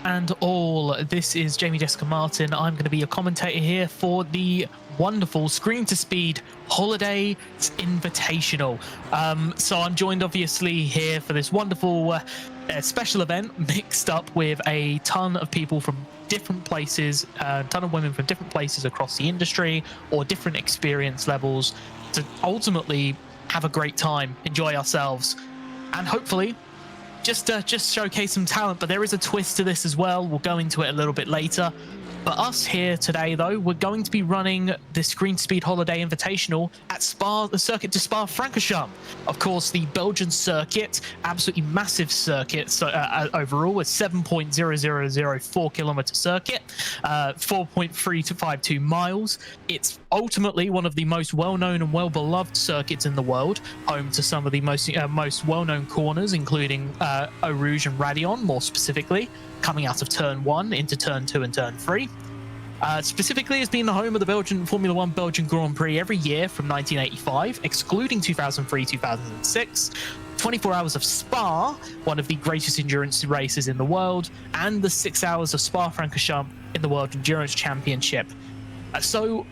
and all. This is Jamie Jessica Martin. I'm going to be your commentator here for the wonderful Screen to Speed Holiday Invitational. So I'm joined obviously here for this wonderful special event mixed up with a ton of people from different places, a ton of women from different places across the industry or different experience levels to ultimately have a great time, enjoy ourselves, and hopefully just showcase some talent. But there is a twist to this as well. We'll go into it a little bit later. For us here today, though, we're going to be running the Screen Speed Holiday Invitational at Spa, the circuit to Spa-Francorchamps. Of course, the Belgian circuit, absolutely massive circuit. So overall, a 7.0004 kilometer circuit, 4.3252 miles. It's ultimately one of the most well-known and well-beloved circuits in the world, home to some of the most well-known corners, including Eau Rouge and Radion, more specifically, coming out of turn 1 into turn 2 and turn 3. Specifically, it's been the home of the Belgian Formula 1 Belgian Grand Prix every year from 1985, excluding 2003-2006. 24 Hours of Spa, one of the greatest endurance races in the world, and the 6 Hours of Spa-Francorchamps in the World Endurance Championship. So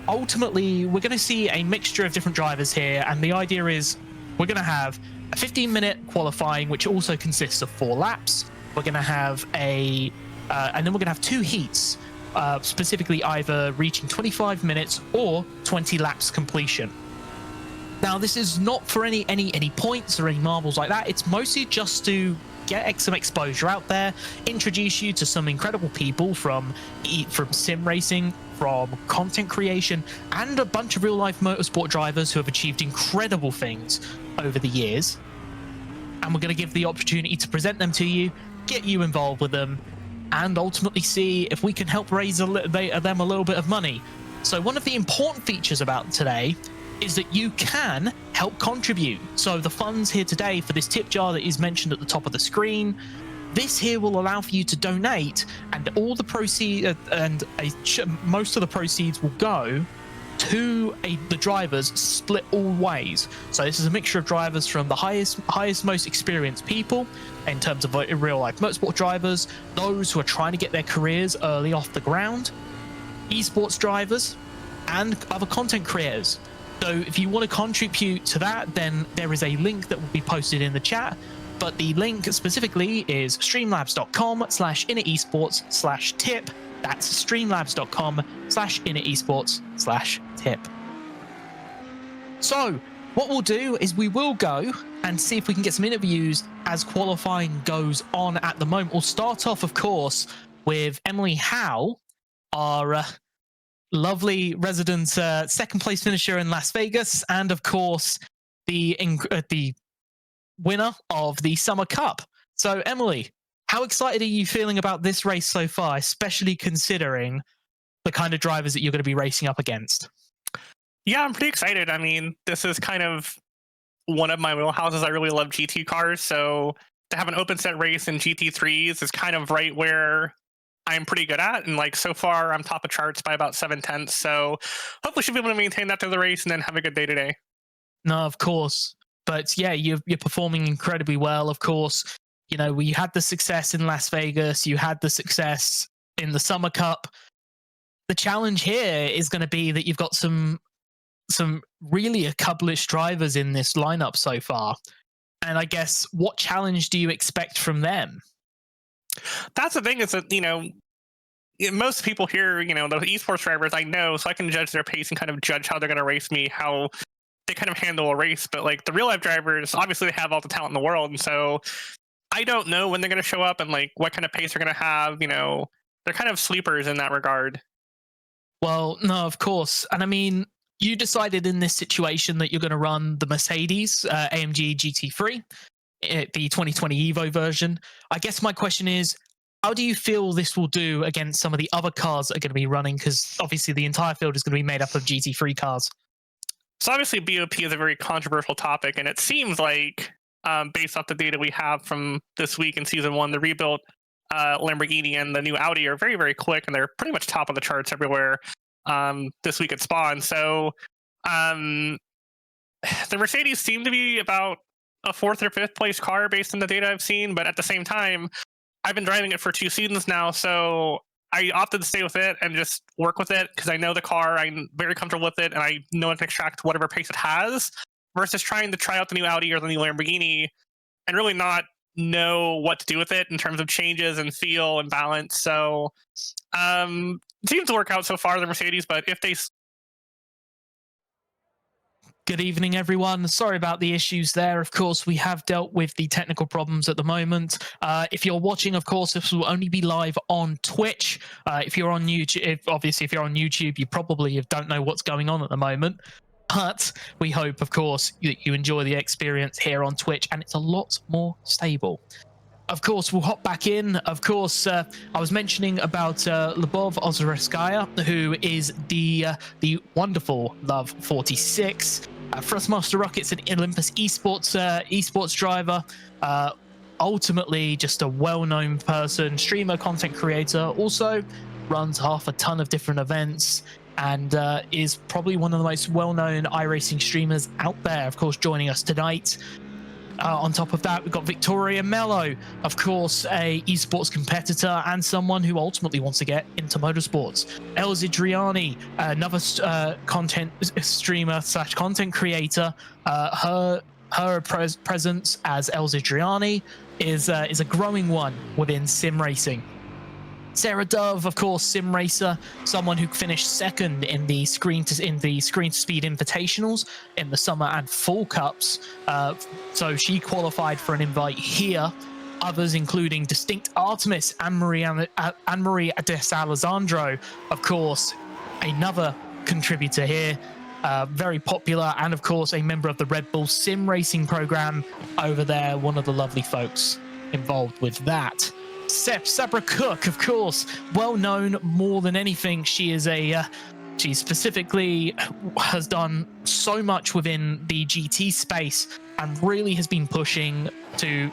ultimately, we're going to see a mixture of different drivers here, and the idea is we're going to have a 15-minute qualifying, which also consists of 4 laps. We're going to have and then we're going to have 2 heats, specifically either reaching 25 minutes or 20 laps completion. Now, this is not for any points or any marbles like that. It's mostly just to get some exposure out there, introduce you to some incredible people from sim racing, from content creation, and a bunch of real-life motorsport drivers who have achieved incredible things over the years. And we're going to give the opportunity to present them to you, get you involved with them, and ultimately see if we can help raise them a little bit of money. So one of the important features about today is that you can help contribute. So the funds here today for this tip jar that is mentioned at the top of the screen, this here will allow for you to donate, and all the proceeds most of the proceeds will go to the drivers, split all ways. So this is a mixture of drivers from the highest, most experienced people in terms of real-life motorsport drivers, those who are trying to get their careers early off the ground, esports drivers, and other content creators. So if you want to contribute to that, then there is a link that will be posted in the chat. But the link specifically is streamlabs.com/InitEsports/tip. That's streamlabs.com/InitEsports/tip. So what we'll do is we will go and see if we can get some interviews as qualifying goes on at the moment. We'll start off, of course, with Emily Howe, our lovely resident second place finisher in Las Vegas, and of course the winner of the Summer Cup. So Emily, how excited are you feeling about this race so far, especially considering the kind of drivers that you're going to be racing up against? Yeah, I'm pretty excited. I mean, this is kind of one of my wheelhouses. I really love GT cars, so to have an open set race in GT3s is kind of right where I'm pretty good at. And like so far, I'm top of charts by about 7/10. So hopefully should be able to maintain that through the race and then have a good day today. No, of course. But yeah, you're performing incredibly well, of course. You know, we had the success in Las Vegas, you had the success in the Summer Cup. The challenge here is going to be that you've got some really accomplished drivers in this lineup so far. And I guess, what challenge do you expect from them? That's the thing, is that, most people here, the esports drivers I know, so I can judge their pace and kind of judge how they're going to race me, how they kind of handle a race. But like the real life drivers, obviously they have all the talent in the world. And so I don't know when they're going to show up and like what kind of pace they're going to have. They're kind of sleepers in that regard. Well, no, of course. And I mean, you decided in this situation that you're going to run the Mercedes AMG GT3, the 2020 Evo version. I guess my question is, how do you feel this will do against some of the other cars that are going to be running? Because obviously the entire field is going to be made up of GT3 cars. So obviously BOP is a very controversial topic, and it seems like, based off the data we have from this week in Season 1, the rebuilt Lamborghini and the new Audi are very, very quick, and they're pretty much top of the charts everywhere this week at Spa. And so the Mercedes seem to be about a 4th or 5th place car based on the data I've seen, but at the same time, I've been driving it for 2 seasons now, so I opted to stay with it and just work with it because I know the car. I'm very comfortable with it, and I know I can extract whatever pace it has. Versus trying to try out the new Audi or the new Lamborghini and really not know what to do with it in terms of changes and feel and balance. So it seems to work out so far, the Mercedes. But if they Good evening, everyone. Sorry about the issues there. Of course, we have dealt with the technical problems at the moment. If you're watching, of course, this will only be live on Twitch. If you're on YouTube, obviously, if you're on YouTube, you probably don't know what's going on at the moment. But we hope, of course, that you enjoy the experience here on Twitch, and it's a lot more stable. Of course, we'll hop back in. Of course, I was mentioning about Lyubov Ozorskaya, who is the wonderful Love 46, Thrustmaster Rockets and Olympus esports driver. Ultimately, just a well-known person, streamer, content creator. Also, runs half a ton of different events, and is probably one of the most well-known iRacing streamers out there. Of course, joining us tonight. On top of that, we've got Victoria Mello, of course, a esports competitor and someone who ultimately wants to get into motorsports. Els Idriani, another content streamer / content creator. Her presence as Els Idriani is a growing one within sim racing. Sarah Dove, of course, sim racer, someone who finished second in the screen to speed invitationals in the summer and fall cups. So she qualified for an invite here. Others including Distinct Artemis, Anne-Marie Desalessandro, of course, another contributor here, very popular, and of course a member of the Red Bull sim racing program over there, one of the lovely folks involved with that. Sabra Cook, of course, well known more than anything. She specifically has done so much within the GT space and really has been pushing to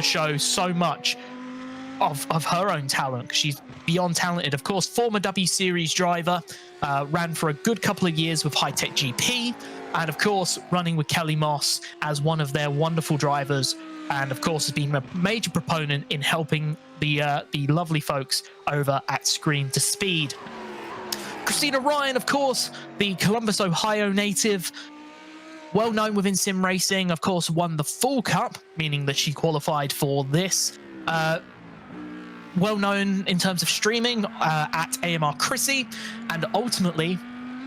show so much of her own talent. She's beyond talented. Of course, former W Series driver, ran for a good couple of years with High Tech GP, and of course running with Kelly Moss as one of their wonderful drivers, and of course has been a major proponent in helping the lovely folks over at Screen to Speed. Christina Ryan, of course, the Columbus, Ohio native, well known within sim racing, of course won the Fall Cup, meaning that she qualified for this. Well known in terms of streaming at AMR Chrissy, and ultimately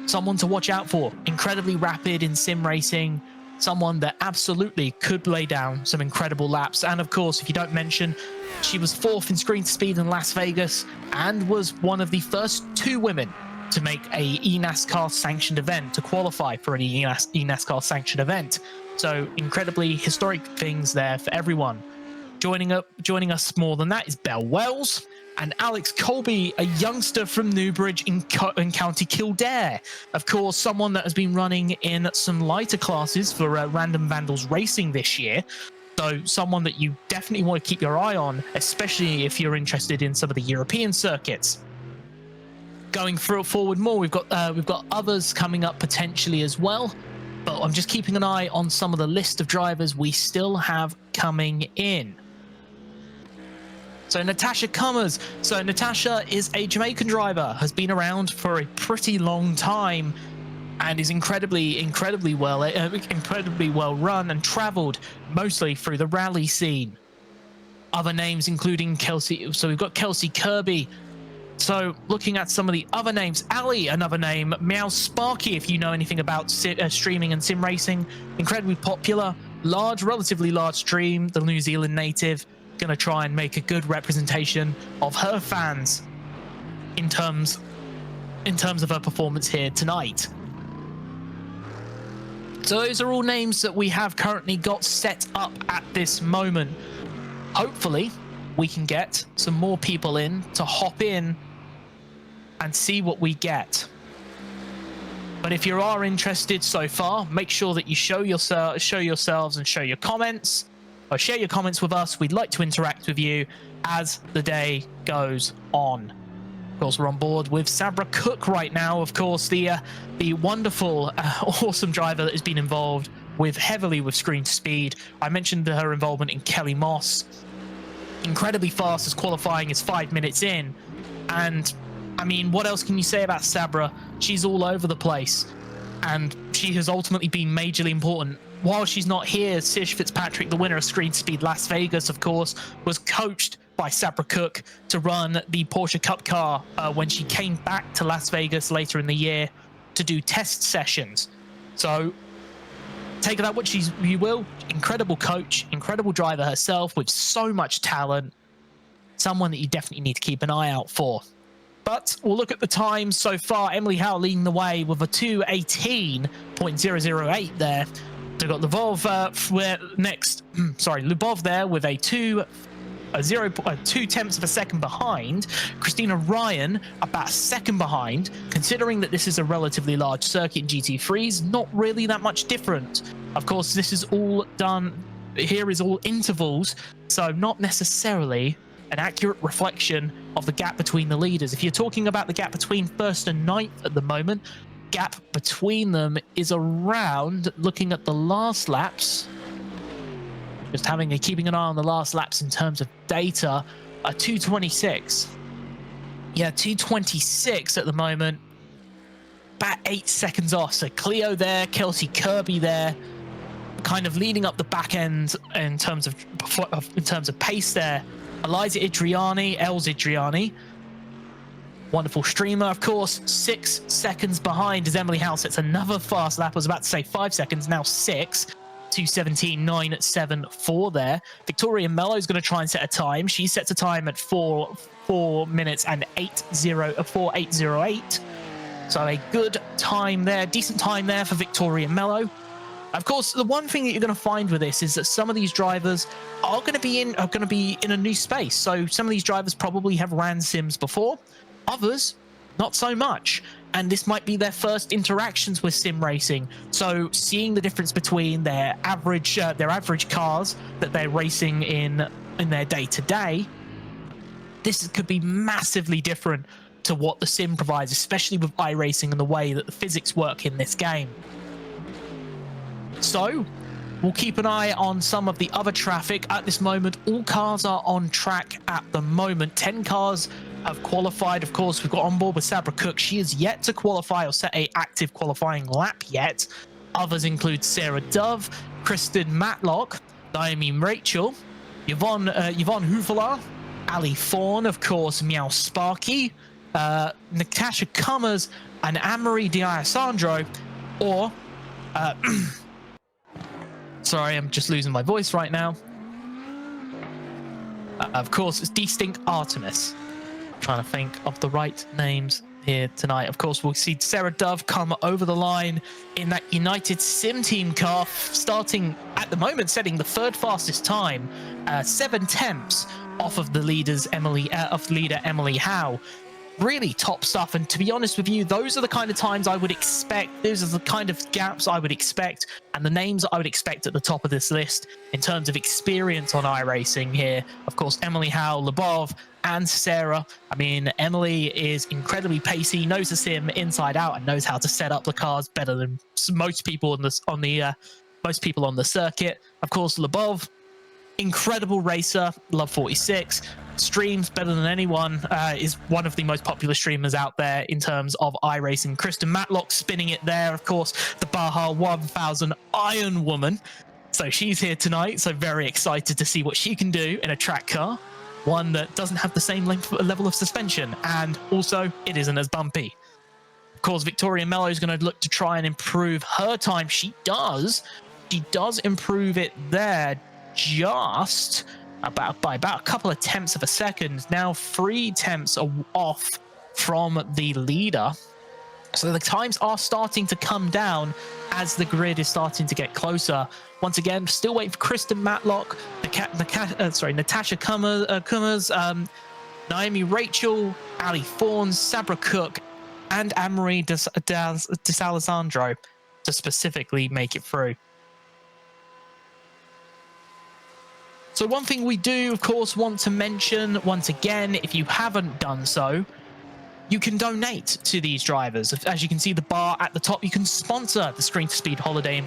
someone to watch out for. Incredibly rapid in sim racing, someone that absolutely could lay down some incredible laps. And of course, if you don't mention, she was 4th in Screen to Speed in Las Vegas and was one of the first 2 women to make a eNASCAR sanctioned event, to qualify for an eNASCAR sanctioned event. So incredibly historic things there for everyone. Joining us more than that is Belle Wells and Alex Colby, a youngster from Newbridge in County Kildare. Of course, someone that has been running in some lighter classes for Random Vandals Racing this year. So someone that you definitely want to keep your eye on, especially if you're interested in some of the European circuits. Going forward more, we've got others coming up potentially as well, but I'm just keeping an eye on some of the list of drivers we still have coming in. So Natasha Cummers. So Natasha is a Jamaican driver, has been around for a pretty long time, and is incredibly well run and travelled mostly through the rally scene. Other names including Kelsey. So we've got Kelsey Kirby. So looking at some of the other names, Ali, another name, Meow Sparky, if you know anything about streaming and sim racing, incredibly popular, relatively large stream, the New Zealand native, going to try and make a good representation of her fans in terms of her performance here tonight. So those are all names that we have currently got set up at this moment. Hopefully we can get some more people in to hop in and see what we get. But if you are interested so far, make sure that you show yourselves and show your comments, or share your comments with us. We'd like to interact with you as the day goes on. Of course, we're on board with Sabra Cook right now. Of course, the wonderful, awesome driver that has been involved heavily with Screen to Speed. I mentioned her involvement in Kelly Moss. incredibly fast as qualifying is 5 minutes in. And I mean, what else can you say about Sabra? She's all over the place, and she has ultimately been majorly important. While she's not here, Sish Fitzpatrick, the winner of Screen Speed Las Vegas, of course, was coached by Sabra Cook to run the Porsche Cup car when she came back to Las Vegas later in the year to do test sessions. So take that what you will. Incredible coach, incredible driver herself with so much talent. Someone that you definitely need to keep an eye out for. But we'll look at the time so far. Emily Howe leading the way with a 2:18.008 there. They've got Lubov Lubov there with a 2 tenths of a second behind. Christina Ryan about a second behind. Considering that this is a relatively large circuit in GT3s, not really that much different. Of course, this is all done. Here is all intervals, so not necessarily an accurate reflection of the gap between the leaders. If you're talking about the gap between first and ninth at the moment, gap between them is around, looking at the last laps, just keeping an eye on the last laps in terms of data, a 2:26. Yeah, 2:26 at the moment, about 8 seconds off. So Cleo there, Kelsey Kirby there, kind of leading up the back end in terms of pace there. Eliza Idriani, Els Idriani, wonderful streamer, of course, 6 seconds behind as Emily Howe sets another fast lap. I was about to say 5 seconds, now 6. 2:17.974 there. Victoria Mello is going to try and set a time. She sets a time at 4 minutes and 4:808. So a good time there, decent time there for Victoria Mello. Of course, the one thing that you're going to find with this is that some of these drivers are going to be in a new space. So some of these drivers probably have ran sims before, others not so much, and this might be their first interactions with sim racing. So seeing the difference between their average cars that they're racing in their day-to-day, this could be massively different to what the sim provides, especially with iRacing and the way that the physics work in this game. So we'll keep an eye on some of the other traffic. At this moment, all cars are on track at the moment. 10 cars have qualified. Of course, we've got on board with Sabra Cook. She is yet to qualify or set a active qualifying lap yet. Others include Sarah Dove, Kristen Matlock, Naomi Rachel, Yvonne Huvela, Ali Fawn, of course, Meow Sparky, Natasha Cummers, and Anne-Marie D'Alessandro, or sorry, I'm just losing my voice right now. Of course, it's Distinct Artemis. I'm trying to think of the right names here tonight. Of course, we'll see Sarah Dove come over the line in that United Sim Team car, starting at the moment, setting the third fastest time, 7 tenths off of the leader Emily Howe. Really top stuff, and to be honest with you, those are the kind of times I would expect. Those are the kind of gaps I would expect, and the names I would expect at the top of this list in terms of experience on iRacing here. Of course, Emily Howe, Lubov, and Sarah. I mean, Emily is incredibly pacey, knows the sim inside out, and knows how to set up the cars better than most people on the circuit. Of course, Lubov, incredible racer, love 46. Streams better than anyone, is one of the most popular streamers out there in terms of iRacing. Kristen Matlock spinning it there, of course, the Baja 1000 Iron Woman. So she's here tonight, so very excited to see what she can do in a track car, one that doesn't have the same level of suspension, and also it isn't as bumpy. Of course, Victoria Mello is going to look to try and improve her time. She does improve it there just by about a couple of tenths of a second, now 3 tenths off from the leader. So the times are starting to come down as the grid is starting to get closer. Once again, still waiting for Kristen Matlock, Natasha Cummers, Naomi Rachel, Ali Fawn, Sabra Cook, and Anne-Marie D'Alessandro to specifically make it through. So one thing we do, of course, want to mention, once again, if you haven't done so, you can donate to these drivers. As you can see the bar at the top, you can sponsor the Screen to Speed Holidays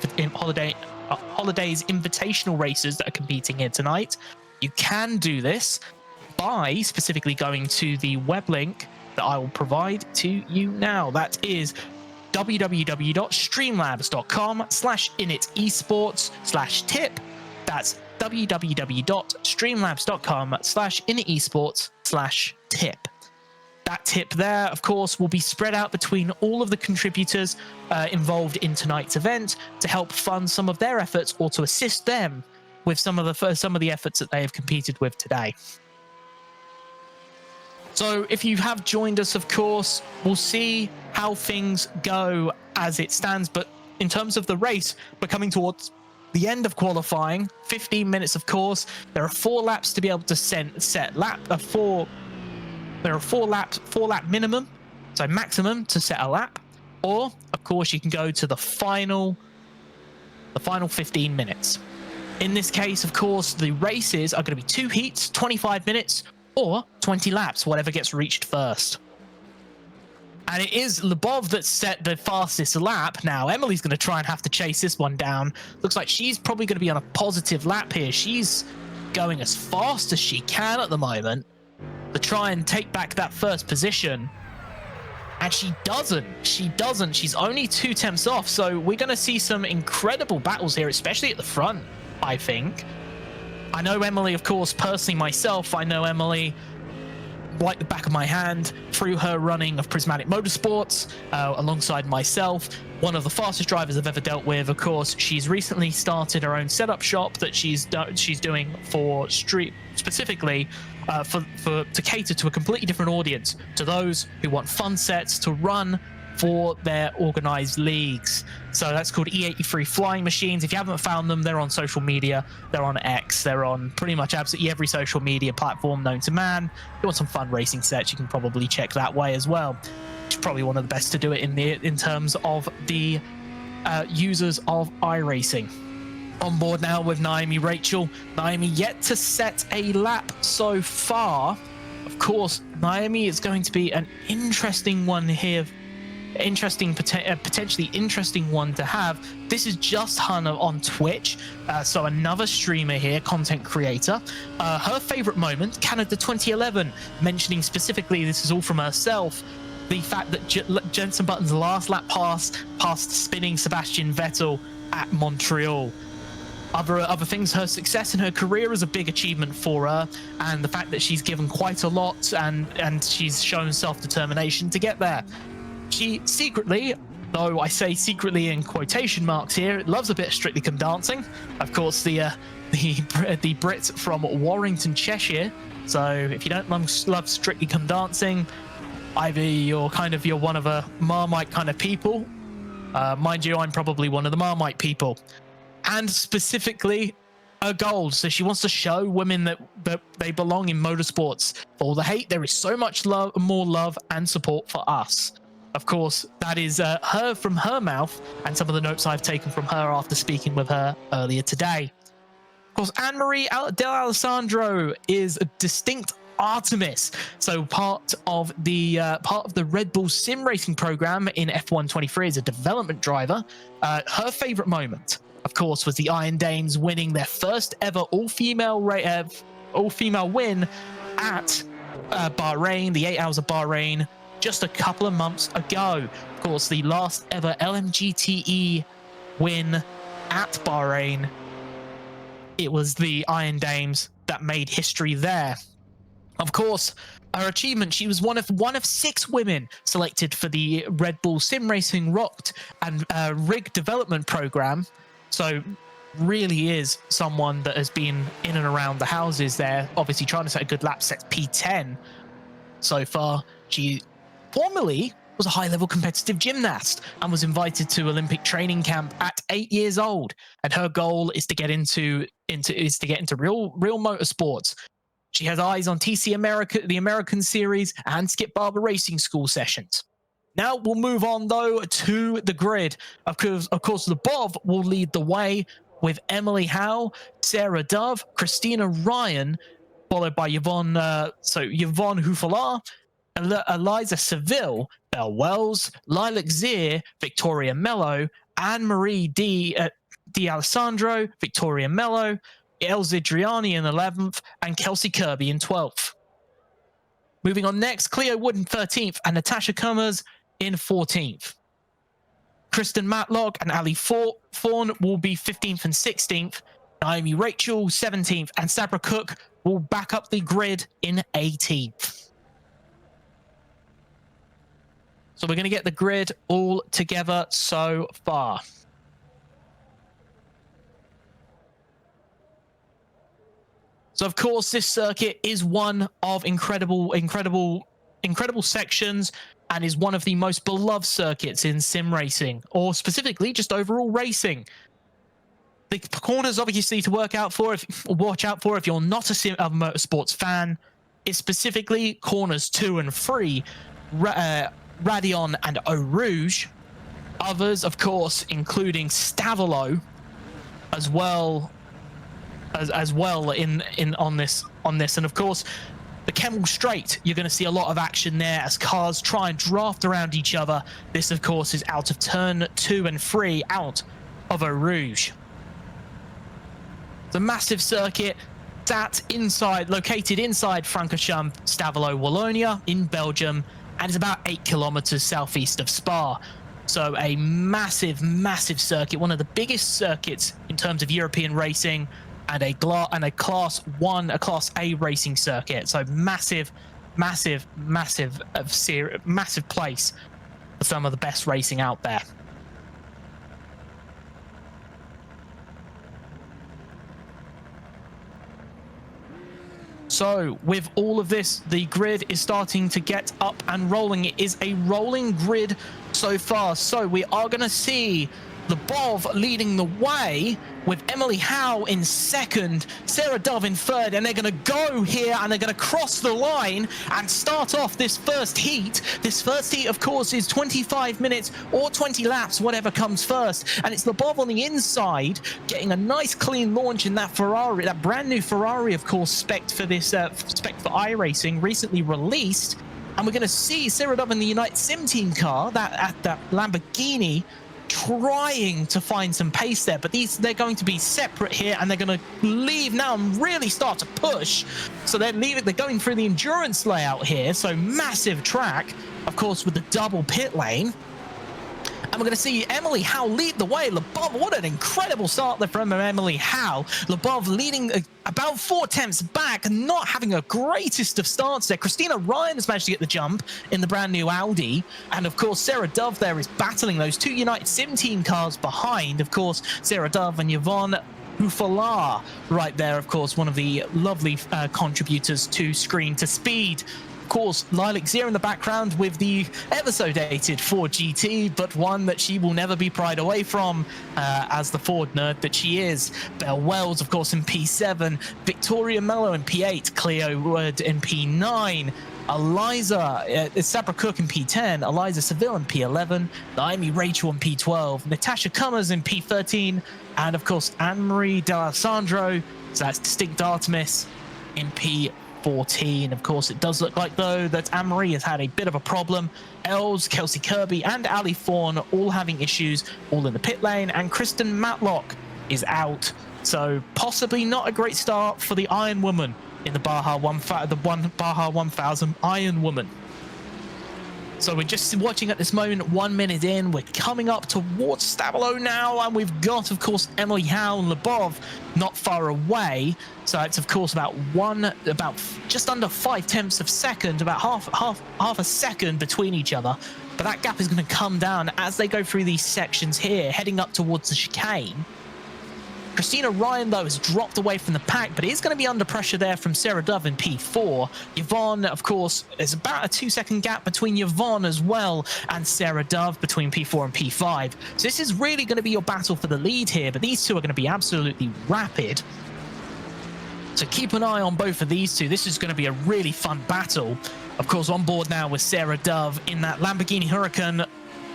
Invitational races that are competing here tonight. You can do this by specifically going to the web link that I will provide to you now. That is www.streamlabs.com/initesports/tip. That's www.streamlabs.com/initesports/tip. That tip there, of course, will be spread out between all of the contributors involved in tonight's event to help fund some of their efforts or to assist them with some of the efforts that they have competed with today. So if you have joined us, of course, we'll see how things go as it stands. But in terms of the race, we're coming towards the end of qualifying. 15 minutes, of course. There are 4 laps to be able to set lap. There are 4 lap minimum, so maximum to set a lap. Or, of course, you can go to the final 15 minutes. In this case, of course, the races are going to be 2 heats, 25 minutes, or 20 laps, whatever gets reached first. And it is Lubov that set the fastest lap. Now, Emily's going to try and have to chase this one down. Looks like she's probably going to be on a positive lap here. She's going as fast as she can at the moment to try and take back that first position. And she doesn't. She's only 2 tenths off. So we're going to see some incredible battles here, especially at the front, I think. I know Emily, of course, personally myself, I know Emily like the back of my hand through her running of Prismatic Motorsports alongside myself. One of the fastest drivers I've ever dealt with. Of course, she's recently started her own setup shop that she's doing for street, specifically to cater to a completely different audience, to those who want fun sets to run for their organized leagues. So that's called E83 Flying Machines. If you haven't found them, they're on social media, they're on X, they're on pretty much absolutely every social media platform known to man. If you want some fun racing sets, you can probably check that way as well. It's probably one of the best to do it in terms of the users of iRacing. On board now with Naomi Rachel. Naomi yet to set a lap so far. Of course, Naomi is going to be an interesting one here. Potentially interesting one to have. This is just Hannah on Twitch, so another streamer here, content creator. Her favorite moment, Canada 2011, mentioning specifically, this is all from herself, the fact that Jenson Button's last lap past spinning Sebastian Vettel at Montreal. Other things, her success in her career is a big achievement for her, and the fact that she's given quite a lot and she's shown self-determination to get there. She secretly, though I say secretly in quotation marks here, loves a bit of Strictly Come Dancing. Of course, the Brit from Warrington, Cheshire. So if you don't love Strictly Come Dancing, either you're one of a Marmite kind of people. Mind you, I'm probably one of the Marmite people. And specifically, a goal. So she wants to show women that they belong in motorsports. For all the hate, there is so much more love and support for us. Of course, that is her from her mouth and some of the notes I've taken from her after speaking with her earlier today. Of course, Anne-Marie Del Alessandro is a distinct Artemis, so part of the Red Bull sim racing program in F1 23 as a development driver. Her favorite moment, of course, was the Iron Dames winning their first ever all-female win at Bahrain, the 8 Hours of Bahrain, just a couple of months ago. Of course, the last ever LMGTE win at Bahrain. It was the Iron Dames that made history there. Of course, her achievement, she was one of 6 women selected for the Red Bull Sim Racing Rocked and Rig Development Program. So really is someone that has been in and around the houses there, obviously trying to set a good lap, set P10 so far. She formerly was a high-level competitive gymnast and was invited to Olympic training camp at 8 years old. And her goal is to get into real motorsports. She has eyes on TC America, the American Series, and Skip Barber Racing School sessions. Now we'll move on, though, to the grid. Of course, Lubov will lead the way with Emily Howe, Sarah Dove, Christina Ryan, followed by Yvonne Huffelaar, Eliza Seville, Belle Wells, Lilac Zier, Victoria Mello, Anne-Marie D'Alessandro, Victoria Mello, Elza Driani in 11th, and Kelsey Kirby in 12th. Moving on next, Cleo Wood in 13th, and Natasha Cummers in 14th. Kristen Matlock and Ali Fawn will be 15th and 16th. Naomi Rachel 17th, and Sabra Cook will back up the grid in 18th. So we're going to get the grid all together so far. So of course, this circuit is one of incredible sections, and is one of the most beloved circuits in sim racing, or specifically just overall racing. The corners obviously to watch out for if you're not a motorsports fan is specifically corners 2 and 3, Radion and Eau Rouge. Others, of course, including Stavolo, as well on this, and of course the Kemmel Straight. You're going to see a lot of action there as cars try and draft around each other. This, of course, is out of turn 2 and 3 out of Eau Rouge. The massive circuit located inside Francorchamps Stavolo Wallonia in Belgium, and is about 8 kilometers southeast of Spa. So a massive circuit, one of the biggest circuits in terms of European racing, and a class A racing circuit. So massive place for some of the best racing out there. So with all of this, the grid is starting to get up and rolling. It is a rolling grid so far. So we are going to see Lubov leading the way, with Emily Howe in second, Sarah Dove in third, and they're going to go here and they're going to cross the line and start off this first heat. This first heat, of course, is 25 minutes or 20 laps, whatever comes first. And it's Lubov on the inside, getting a nice clean launch in that Ferrari, that brand new Ferrari, of course, spec for this, spec for iRacing, recently released. And we're going to see Sarah Dove in the Unite Sim Team car, that Lamborghini, trying to find some pace there, but they're going to be separate here, and they're going to leave now and really start to push. So they're going through the endurance layout here, so massive track, of course, with the double pit lane. And we're going to see Emily Howe lead the way. Lubov, what an incredible start there from Emily Howe. Lubov leading about 4 tenths back, not having a greatest of starts there. Christina Ryan has managed to get the jump in the brand new Audi. And of course, Sarah Dove there is battling those 2 United Sim Team cars behind. Of course, Sarah Dove and Yvonne Buffala right there, of course, one of the lovely contributors to Screen to Speed. Of course, Lilac Zero in the background with the ever so dated Ford GT, but one that she will never be pried away from as the Ford nerd that she is. Belle Wells, of course, in P7, Victoria Mello in P8, Cleo Wood in P9, Sabra Cook in P10, Eliza Seville in P11, Naomi Rachel in P12, Natasha Cummers in P13, and of course Anne-Marie D'Alessandro, so that's Distinct Artemis, in P14. Of course, it does look like, though, that Anne-Marie has had a bit of a problem. Els, Kelsey Kirby, and Ali Fawn all having issues, all in the pit lane, and Kristen Matlock is out. So possibly not a great start for the Iron Woman in the Baja 1000 Iron Woman. So we're just watching at this moment, 1 minute in. We're coming up towards Stavolo now, and we've got, of course, Emily Howe and Lubov not far away. So it's, of course, about just under 5 tenths of a second, about half a second between each other. But that gap is going to come down as they go through these sections here, heading up towards the chicane. Christina Ryan, though, has dropped away from the pack, but is going to be under pressure there from Sarah Dove in P4. Yvonne, of course, there's about a 2-second gap between Yvonne as well and Sarah Dove between P4 and P5. So this is really going to be your battle for the lead here, but these two are going to be absolutely rapid. So keep an eye on both of these two. This is going to be a really fun battle. Of course, on board now with Sarah Dove in that Lamborghini Huracan,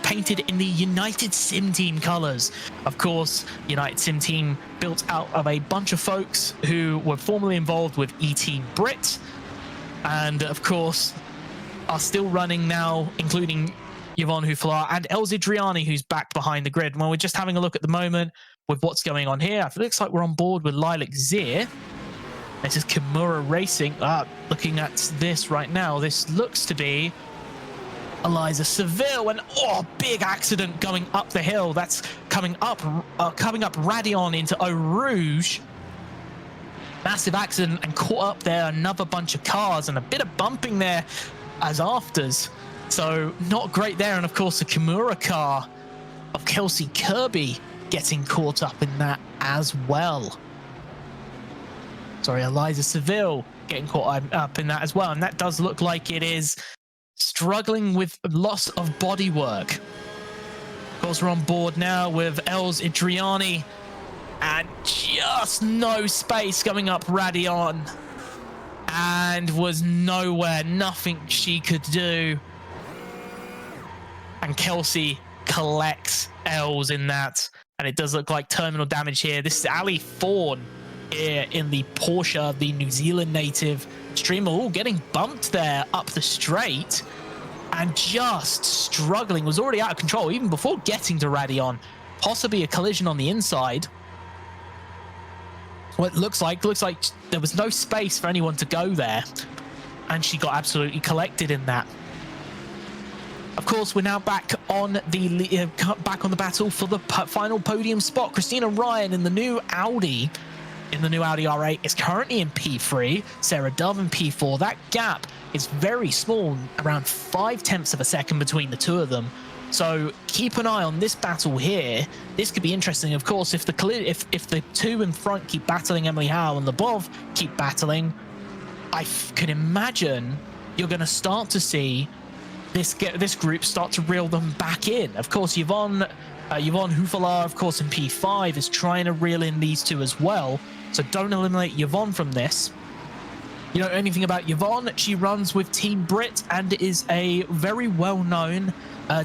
painted in the United Sim Team colors. Of course, United Sim Team built out of a bunch of folks who were formerly involved with E-Team Brit, and of course are still running now, including Yvonne Huflar, and Els Idriani, who's back behind the grid. Well, we're just having a look at the moment with what's going on here. It looks like we're on board with Lilac Zir. This is Kimura Racing. Looking at this right now, this looks to be Eliza Seville, and big accident going up the hill. That's coming up Radion into Eau Rouge. Massive accident and caught up there another bunch of cars and a bit of bumping there as afters. So not great there. And of course the Kimura car of Kelsey Kirby getting caught up in that as well. Sorry, Eliza Seville getting caught up in that as well. And that does look like it is struggling with loss of bodywork. Of course, we're on board now with Els Idriani, and just no space coming up Radion, and was nowhere, nothing she could do. And Kelsey collects Els in that, and it does look like terminal damage here. This is Ali Fawn here in the Porsche, the New Zealand native streamer, getting bumped there up the straight and just struggling. Was already out of control even before getting to Radion. Possibly a collision on the inside. Well, it looks like there was no space for anyone to go there, and she got absolutely collected in that. Of course, we're now back on the battle for the final podium spot. Christina Ryan in the new Audi R8 is currently in P3. Sarah Dove in P4. That gap is very small, around 0.5 of a second between the two of them. So keep an eye on this battle here. This could be interesting, of course, if the two in front keep battling, Emily Howe and Lebov keep battling. I can imagine you're going to start to see this group start to reel them back in. Of course, Yvonne Hufala, of course, in P5 is trying to reel in these two as well. So don't eliminate Yvonne from this. You know anything about Yvonne? She runs with Team Brit and is a very well-known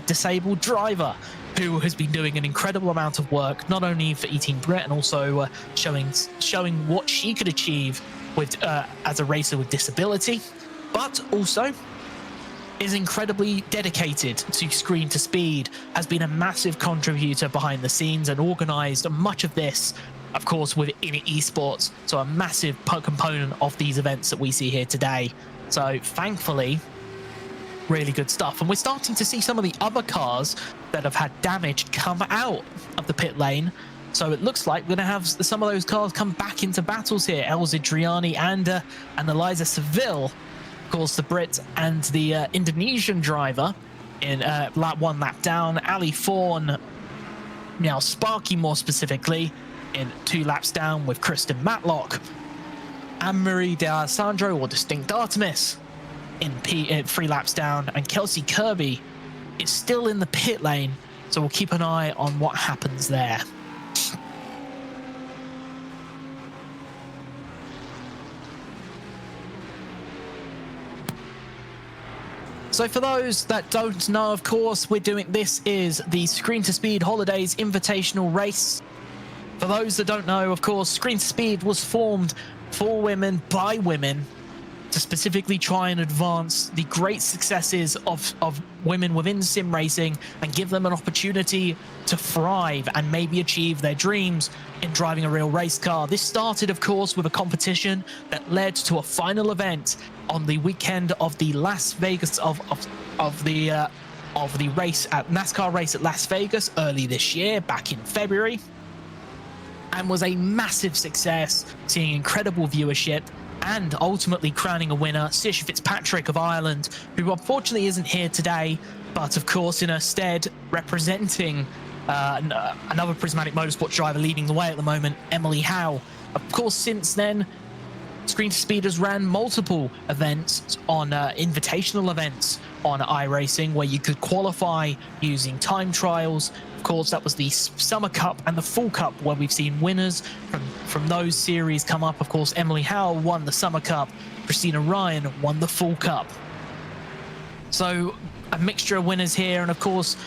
disabled driver who has been doing an incredible amount of work, not only for Team Brit and also showing what she could achieve with as a racer with disability, but also is incredibly dedicated to Screen to Speed, has been a massive contributor behind the scenes and organized much of this, of course, with Init Esports. So a massive component of these events that we see here today. So thankfully, really good stuff. And we're starting to see some of the other cars that have had damage come out of the pit lane. So it looks like we're going to have some of those cars come back into battles here. Els Idriani and Eliza Seville, of course, the Brit and the Indonesian driver in one lap down. Ali Fawn, now Sparky more specifically, in 2 laps down with Kristen Matlock. Anne-Marie De Alessandro, or Distinct Artemis, in 3 laps down. And Kelsey Kirby is still in the pit lane, so we'll keep an eye on what happens there. So for those that don't know, of course, this is the Screen to Speed Holidays Invitational Race. For those that don't know, of course, Screen to Speed was formed for women by women to specifically try and advance the great successes of women within sim racing and give them an opportunity to thrive and maybe achieve their dreams in driving a real race car. This started, of course, with a competition that led to a final event on the weekend of the Las Vegas of the race at NASCAR race at Las Vegas early this year, back in February, and was a massive success, seeing incredible viewership and ultimately crowning a winner, Sish Fitzpatrick of Ireland, who unfortunately isn't here today, but of course in her stead representing another Prismatic Motorsport driver leading the way at the moment, Emily Howe. Of course, since then, Screen to Speed has ran multiple events on invitational events on iRacing where you could qualify using time trials. Of course, that was the Summer Cup and the Full Cup where we've seen winners from those series come up. Of course, Emily Howe won the Summer Cup. Christina Ryan won the Full Cup. So a mixture of winners here. And of course,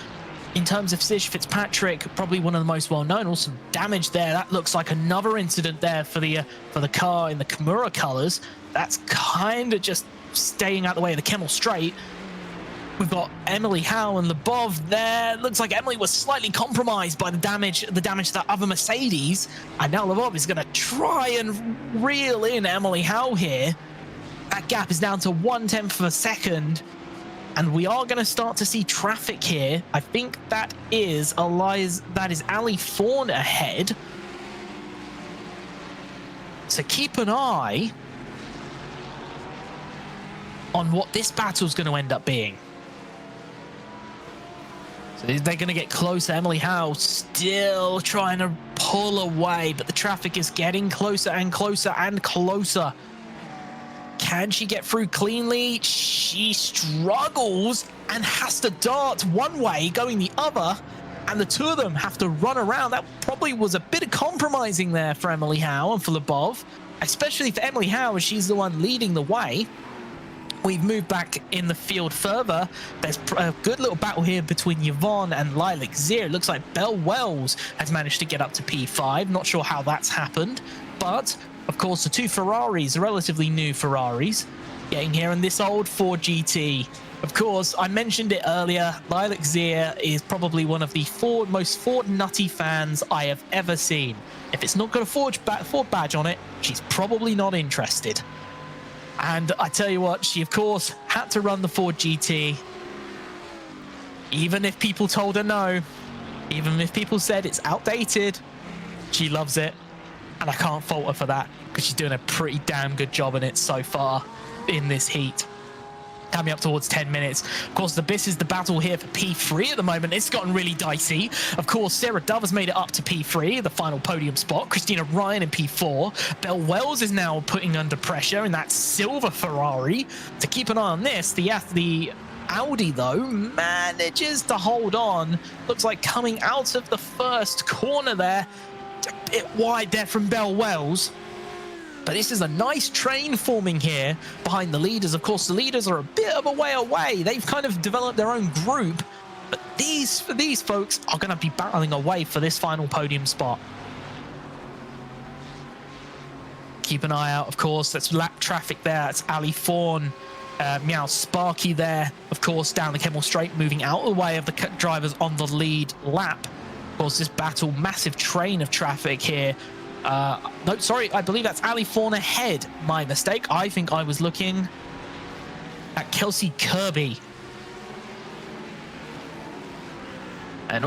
in terms of Sish Fitzpatrick, probably one of the most well-known. Also damage there. That looks like another incident there for the car in the Kimura colors. That's kind of just staying out the way of the Kemmel Straight. We've got Emily Howe and Lebov there. Looks like Emily was slightly compromised by the damage to that other Mercedes. And now Lebov is going to try and reel in Emily Howe here. That gap is down to 1/10 of a second. And we are going to start to see traffic here. I think that is Ali Fawn ahead. So keep an eye on what this battle's going to end up being. So they're going to get closer. Emily Howe still trying to pull away, but the traffic is getting closer and closer and closer. Can she get through cleanly? She struggles and has to dart one way, going the other, and the two of them have to run around. That probably was a bit of compromising there for Emily Howe and for Lebov, especially for Emily Howe as she's the one leading the way. We've moved back in the field further. There's a good little battle here between Yvonne and Lilac Zier. It looks like Belle Wells has managed to get up to P5. Not sure how that's happened, but of course the two Ferraris, the relatively new Ferraris, getting here in this old Ford GT. Of course, I mentioned it earlier, Lilac Zier is probably one of the most Ford nutty fans I have ever seen. If it's not got a Ford badge on it, she's probably not interested. And I tell you what, she of course had to run the Ford GT. Even if people told her no, even if people said it's outdated, she loves it. And I can't fault her for that, because she's doing a pretty damn good job in it so far in this heat. Coming up towards 10 minutes. Of course, this is the battle here for P3 at the moment. It's gotten really dicey. Of course, Sarah Dove has made it up to P3, the final podium spot. Christina Ryan in P4. Belle Wells is now putting under pressure in that silver Ferrari. To keep an eye on this, the Audi, though, manages to hold on. Looks like coming out of the first corner there. A bit wide there from Belle Wells. But this is a nice train forming here behind the leaders. Of course, the leaders are a bit of a way away. They've kind of developed their own group. But these folks are going to be battling away for this final podium spot. Keep an eye out, of course. That's lap traffic there. That's Ali Fawn. Meow Sparky there, of course, down the Kemmel Straight, moving out of the way of the drivers on the lead lap. Of course, this battle, massive train of traffic here. No, sorry, I believe that's Ali Fawn ahead. My mistake. I think I was looking at Kelsey Kirby. And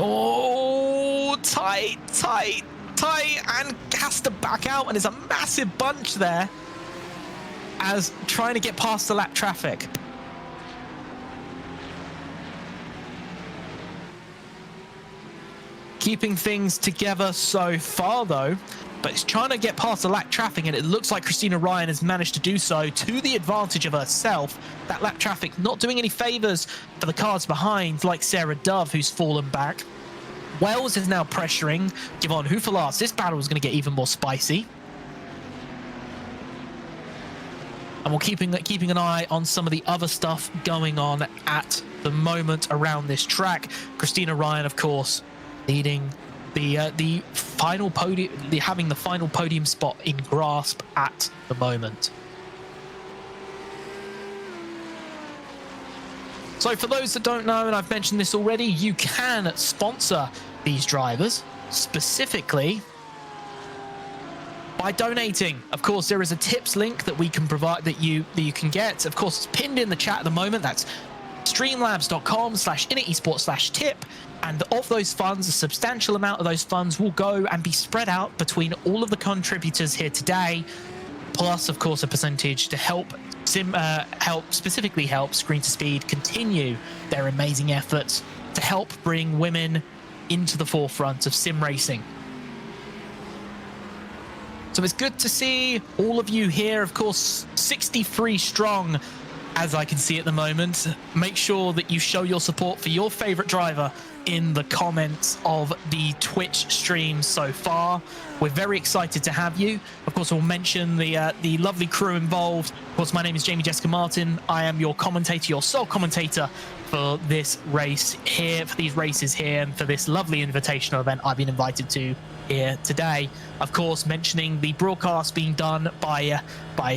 tight, and has to back out, and there's a massive bunch there as trying to get past the lap traffic. Keeping things together so far, though, but it's trying to get past the lap traffic, and it looks like Christina Ryan has managed to do so to the advantage of herself. That lap traffic not doing any favors for the cars behind, like Sarah Dove, who's fallen back. Wells is now pressuring Yvonne Houffalast. This battle is going to get even more spicy. And we're keeping an eye on some of the other stuff going on at the moment around this track. Christina Ryan, of course, leading the final podium, having the final podium spot in grasp at the moment. So for those that don't know, and I've mentioned this already, you can sponsor these drivers, specifically by donating. Of course, there is a tips link that we can provide, that you can get. Of course, it's pinned in the chat at the moment. That's streamlabs.com/Init Esports/tip. And of those funds, a substantial amount of those funds will go and be spread out between all of the contributors here today, plus, of course, a percentage to help specifically help Screen to Speed continue their amazing efforts to help bring women into the forefront of sim racing. So it's good to see all of you here. Of course, 63 strong, as I can see at the moment. Make sure that you show your support for your favorite driver in the comments of the Twitch stream so far. We're very excited to have you. Of course, we'll mention the lovely crew involved. Of course, my name is Jamie Jessica Martin. I am your commentator, your sole commentator for this race here, for these races here, and for this lovely invitational event I've been invited to here today. Of course, mentioning the broadcast being done by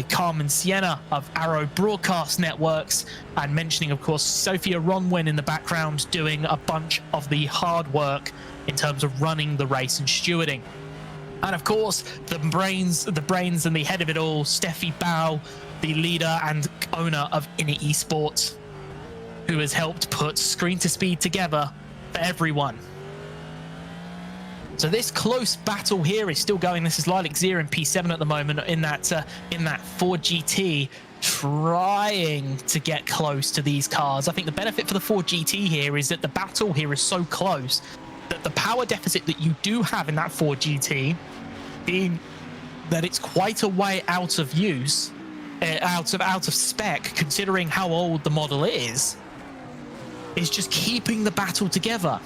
Carmen Sienna of Arrow Broadcast Networks, and mentioning, of course, Sophia Ronwin in the background doing a bunch of the hard work in terms of running the race and stewarding. And of course, the brains and the head of it all, Steffi Bao, the leader and owner of Init Esports, who has helped put Screen to Speed together for everyone. So this close battle here is still going. This is Lilac Zero in P7 at the moment in that Ford GT, trying to get close to these cars. I think the benefit for the Ford GT here is that the battle here is so close that the power deficit that you do have in that Ford GT, being that it's quite a way out of use, out of spec, considering how old the model is just keeping the battle together.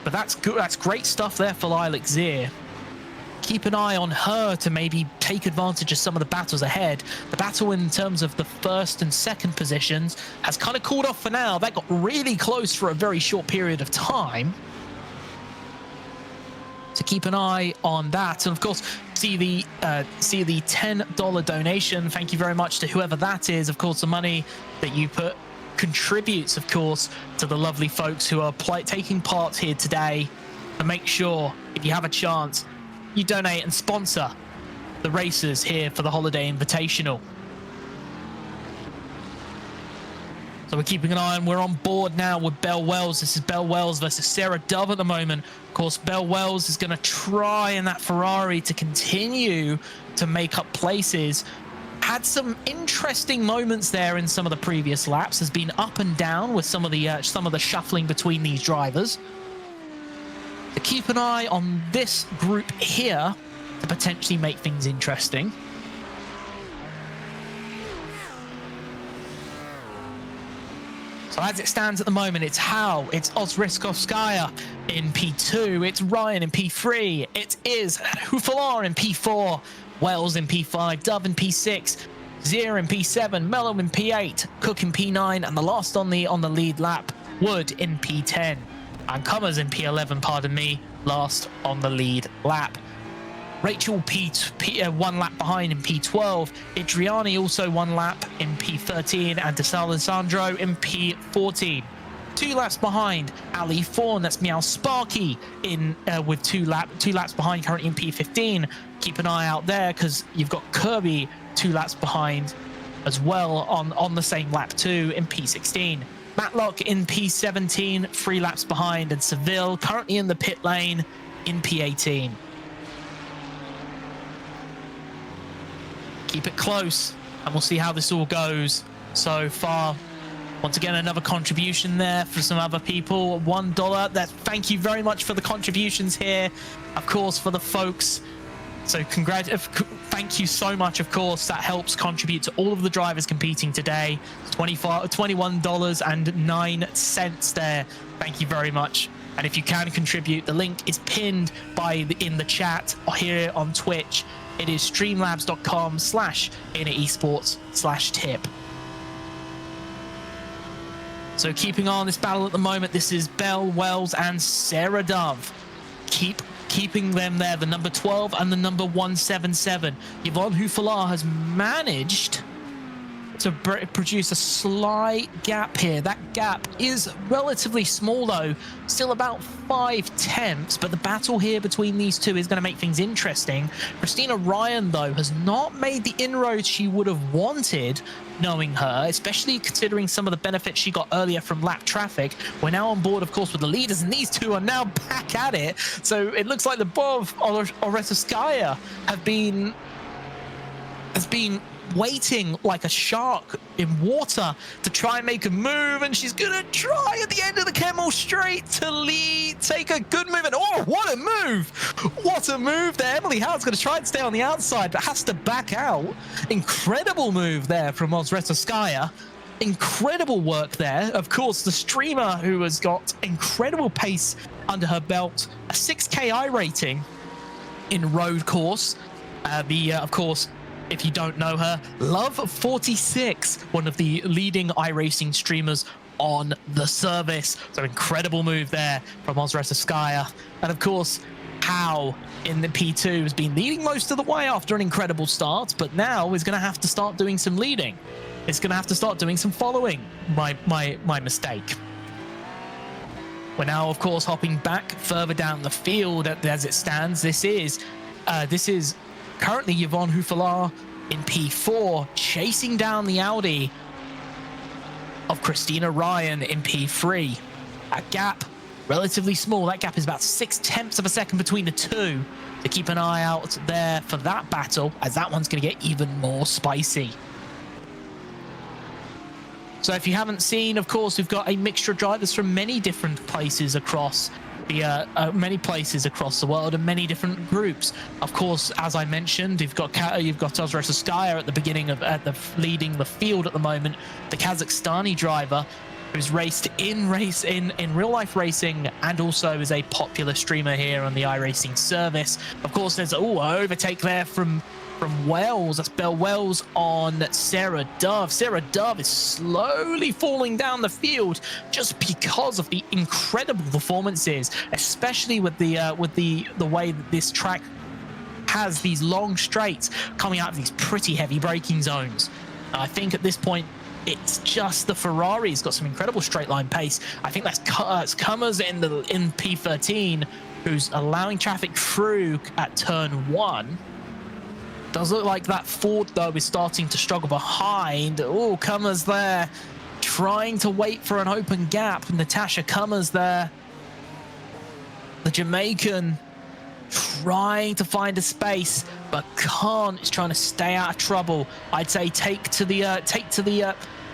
But that's good. That's great stuff there for Lilac Zir. Keep an eye on her to maybe take advantage of some of the battles ahead. The battle in terms of the first and second positions has kind of cooled off for now. That got really close for a very short period of time. So keep an eye on that. And of course, see the $10 donation. Thank you very much to whoever that is. Of course, the money that you put contributes, of course, to the lovely folks who are taking part here today. And make sure, if you have a chance, you donate and sponsor the races here for the Holiday Invitational. So we're keeping an eye on, we're on board now with Belle Wells. This is Belle Wells versus Sarah Dove at the moment. Of course, Belle Wells is going to try in that Ferrari to continue to make up places. Had some interesting moments there in some of the previous laps. Has been up and down with some of the shuffling between these drivers. So keep an eye on this group here to potentially make things interesting. So as it stands at the moment, it's Hal, it's Ozriskovskaya in P2, it's Ryan in P3, it is Hufalar in P4, Wells in P5, Dove in P6, Zir in P7, Mello in P8, Cook in P9, and the last on the lead lap, Wood in P10, and Cummers in P11, pardon me, last on the lead lap. Rachel one lap behind in P12, Idriani also one lap in P13, and DeSalessandro in P14. 2 laps behind, Ali Fawn, that's Meow Sparky in with two laps behind, currently in P15. Keep an eye out there because you've got Kirby 2 laps behind as well on the same lap too in P16. Matlock in P17, 3 laps behind, and Seville currently in the pit lane in P18. Keep it close, and we'll see how this all goes so far. Once again, another contribution there for some other people. $1. Thank you very much for the contributions here, of course, for the folks. So thank you so much, of course. That helps contribute to all of the drivers competing today. $21.09 there. Thank you very much. And if you can contribute, the link is pinned in the chat here on Twitch. It is streamlabs.com/InitEsports/tip. So keeping on this battle at the moment, this is Belle Wells and Sarah Dove. Keeping them there, the number 12 and the number 177. Yvonne Hufalar has managed to produce a slight gap here. That gap is relatively small though, still about 5/10, but the battle here between these two is going to make things interesting. Christina Ryan though has not made the inroads she would have wanted, knowing her, especially considering some of the benefits she got earlier from lap traffic. We're now on board, of course, with the leaders, and these two are now back at it. So it looks like the Bov Oretskaya has been waiting like a shark in water to try and make a move, and she's gonna try at the end of the Camel Straight to take a good move. And oh, what a move! What a move there. Emily Howard's gonna try and stay on the outside, but has to back out. Incredible move there from Ozretskaya. Incredible work there. Of course, the streamer who has got incredible pace under her belt, a 6K rating in road course. Of course, if you don't know her, Love46, one of the leading iRacing streamers on the service. So incredible move there from Ozretskaya. And of course, How in the P2 has been leading most of the way after an incredible start, but now is going to have to start doing some leading. It's going to have to start doing some following my mistake. We're now, of course, hopping back further down the field as it stands. This is currently Yvonne Hufelar in P4, chasing down the Audi of Christina Ryan in P3. A gap relatively small. That gap is about 0.6 of a second between the two. So keep an eye out there for that battle, as that one's going to get even more spicy. So if you haven't seen, of course, we've got a mixture of drivers from many different places across the world and many different groups. Of course, as I mentioned, you've got Ozretskaya at the beginning of leading the field at the moment, the Kazakhstani driver who's raced in real life racing and also is a popular streamer here on the iRacing service. Of course, there's an overtake there from Wells. That's Belle Wells on Sarah Dove. Sarah Dove is slowly falling down the field just because of the incredible performances, especially with the way that this track has these long straights coming out of these pretty heavy braking zones. I think at this point it's just the Ferrari's got some incredible straight line pace. I think that's Cummers in P13 who's allowing traffic through at turn 1. Does look like that Ford, though, is starting to struggle behind. Oh, Cummers there, trying to wait for an open gap. Natasha Cummers there, the Jamaican, trying to find a space, but can't. Is trying to stay out of trouble. I'd say take to the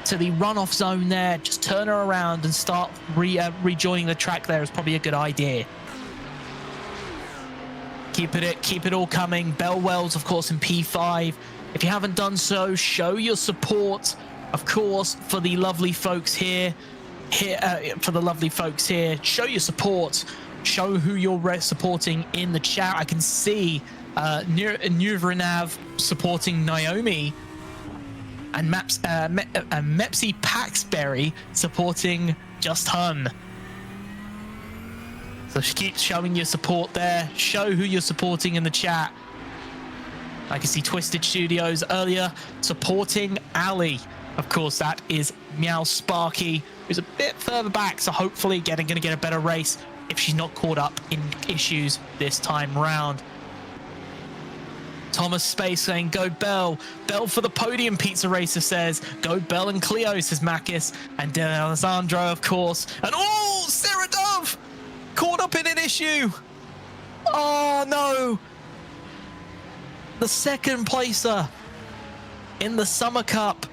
runoff zone there. Just turn her around and start rejoining the track. There is probably a good idea. Keep it all coming. Belle Wells, of course, in P5. If you haven't done so, show your support, of course, for the lovely folks here. Show your support. Show who you're supporting in the chat. I can see Nuvrinav supporting Naomi, and Mepsi Paxberry supporting Just Hun. So keep showing your support there. Show who you're supporting in the chat. I can see Twisted Studios earlier supporting Ali. Of course, that is Meow Sparky, who's a bit further back, so hopefully going to get a better race if she's not caught up in issues this time round. Thomas Space saying, go Belle. Belle for the podium, Pizza Racer says. Go Belle and Cleo, says Makis. And Dylan Alessandro, of course. And oh, Sarah Dove! Caught up in an issue. Oh no, the second placer in the Summer Cup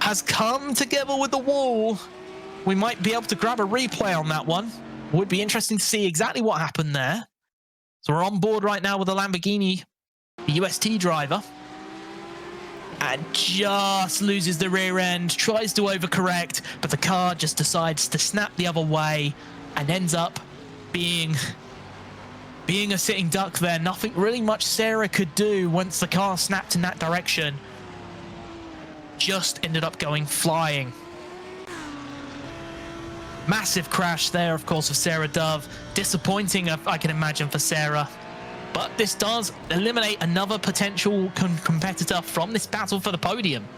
has come together with the wall. We might be able to grab a replay on that one. Would be interesting to see exactly what happened there. So we're on board right now with the Lamborghini, the UST driver, and just loses the rear end, tries to overcorrect, but the car just decides to snap the other way and ends up being a sitting duck there. Nothing really much Sarah could do once the car snapped in that direction. Just ended up going flying. Massive crash there, of course, of Sarah Dove. Disappointing, I can imagine, for Sarah. But this does eliminate another potential competitor from this battle for the podium.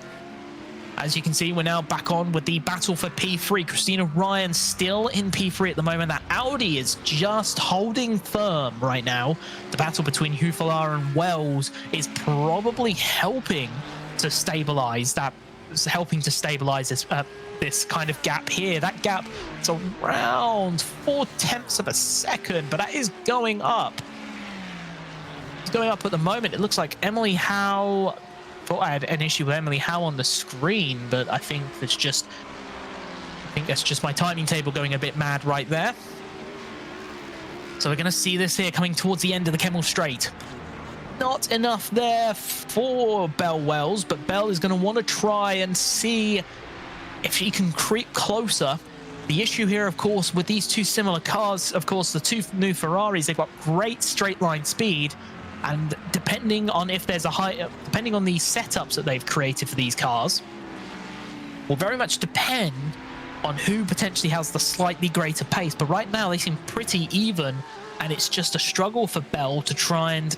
As you can see, we're now back on with the battle for P3. Christina Ryan still in P3 at the moment. That Audi is just holding firm right now. The battle between Hufelar and Wells is probably helping to stabilize this kind of gap here. That gap is around 0.4 of a second, but that is going up. It's going up at the moment. It looks like Emily Howe. Thought I had an issue with Emily Howe on the screen, but I think that's just my timing table going a bit mad right there. So we're going to see this here coming towards the end of the Kemmel Straight. Not enough there for Belle Wells, but Belle is going to want to try and see if she can creep closer. The issue here, of course, with these two similar cars, of course, the two new Ferraris, they've got great straight line speed. And depending on the setups that they've created for these cars, will very much depend on who potentially has the slightly greater pace. But right now they seem pretty even, and it's just a struggle for Bell to try and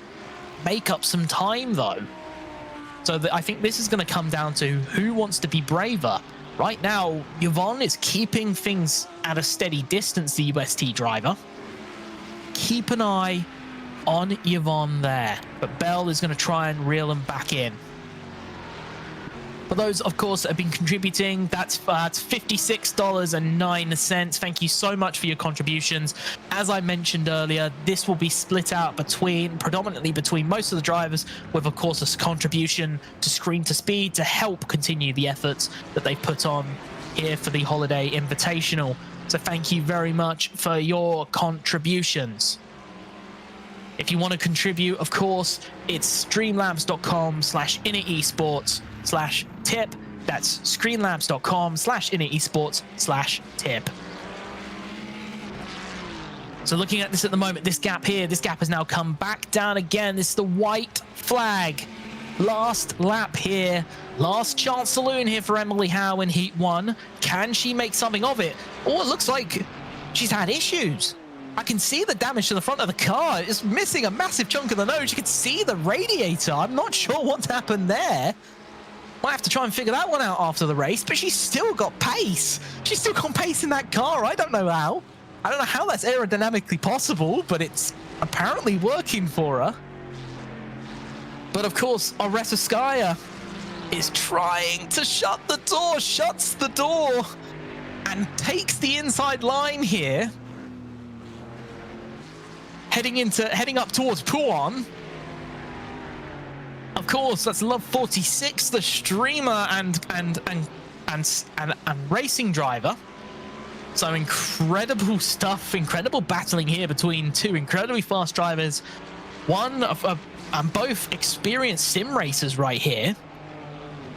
make up some time though. So I think this is going to come down to who wants to be braver. Right now, Yvonne is keeping things at a steady distance, the UST driver. Keep an eye on Yvonne there, but Bell is going to try and reel them back in. For those, of course, that have been contributing, that's $56.09. Thank you so much for your contributions. As I mentioned earlier, this will be split out predominantly between most of the drivers, with, of course, a contribution to Screen to Speed to help continue the efforts that they put on here for the Holiday Invitational. So thank you very much for your contributions. If you want to contribute, of course, it's streamlabs.com/InitEsports/tip. That's streamlabs.com/InitEsports/tip. So looking at this at the moment, this gap has now come back down again. This is the white flag. Last lap here. Last chance saloon here for Emily Howe in Heat 1. Can she make something of it? Oh, it looks like she's had issues. I can see the damage to the front of the car. It's missing a massive chunk of the nose. You can see the radiator. I'm not sure what's happened there. Might have to try and figure that one out after the race, but she's still got pace. She's still got pace in that car. I don't know how. I don't know how that's aerodynamically possible, but it's apparently working for her. But of course, Iracing is trying to shut the door, shuts the door, and takes the inside line here. Heading up towards Puan. Of course, that's Love 46, the streamer and racing driver. So incredible stuff, incredible battling here between two incredibly fast drivers. And both experienced sim racers right here.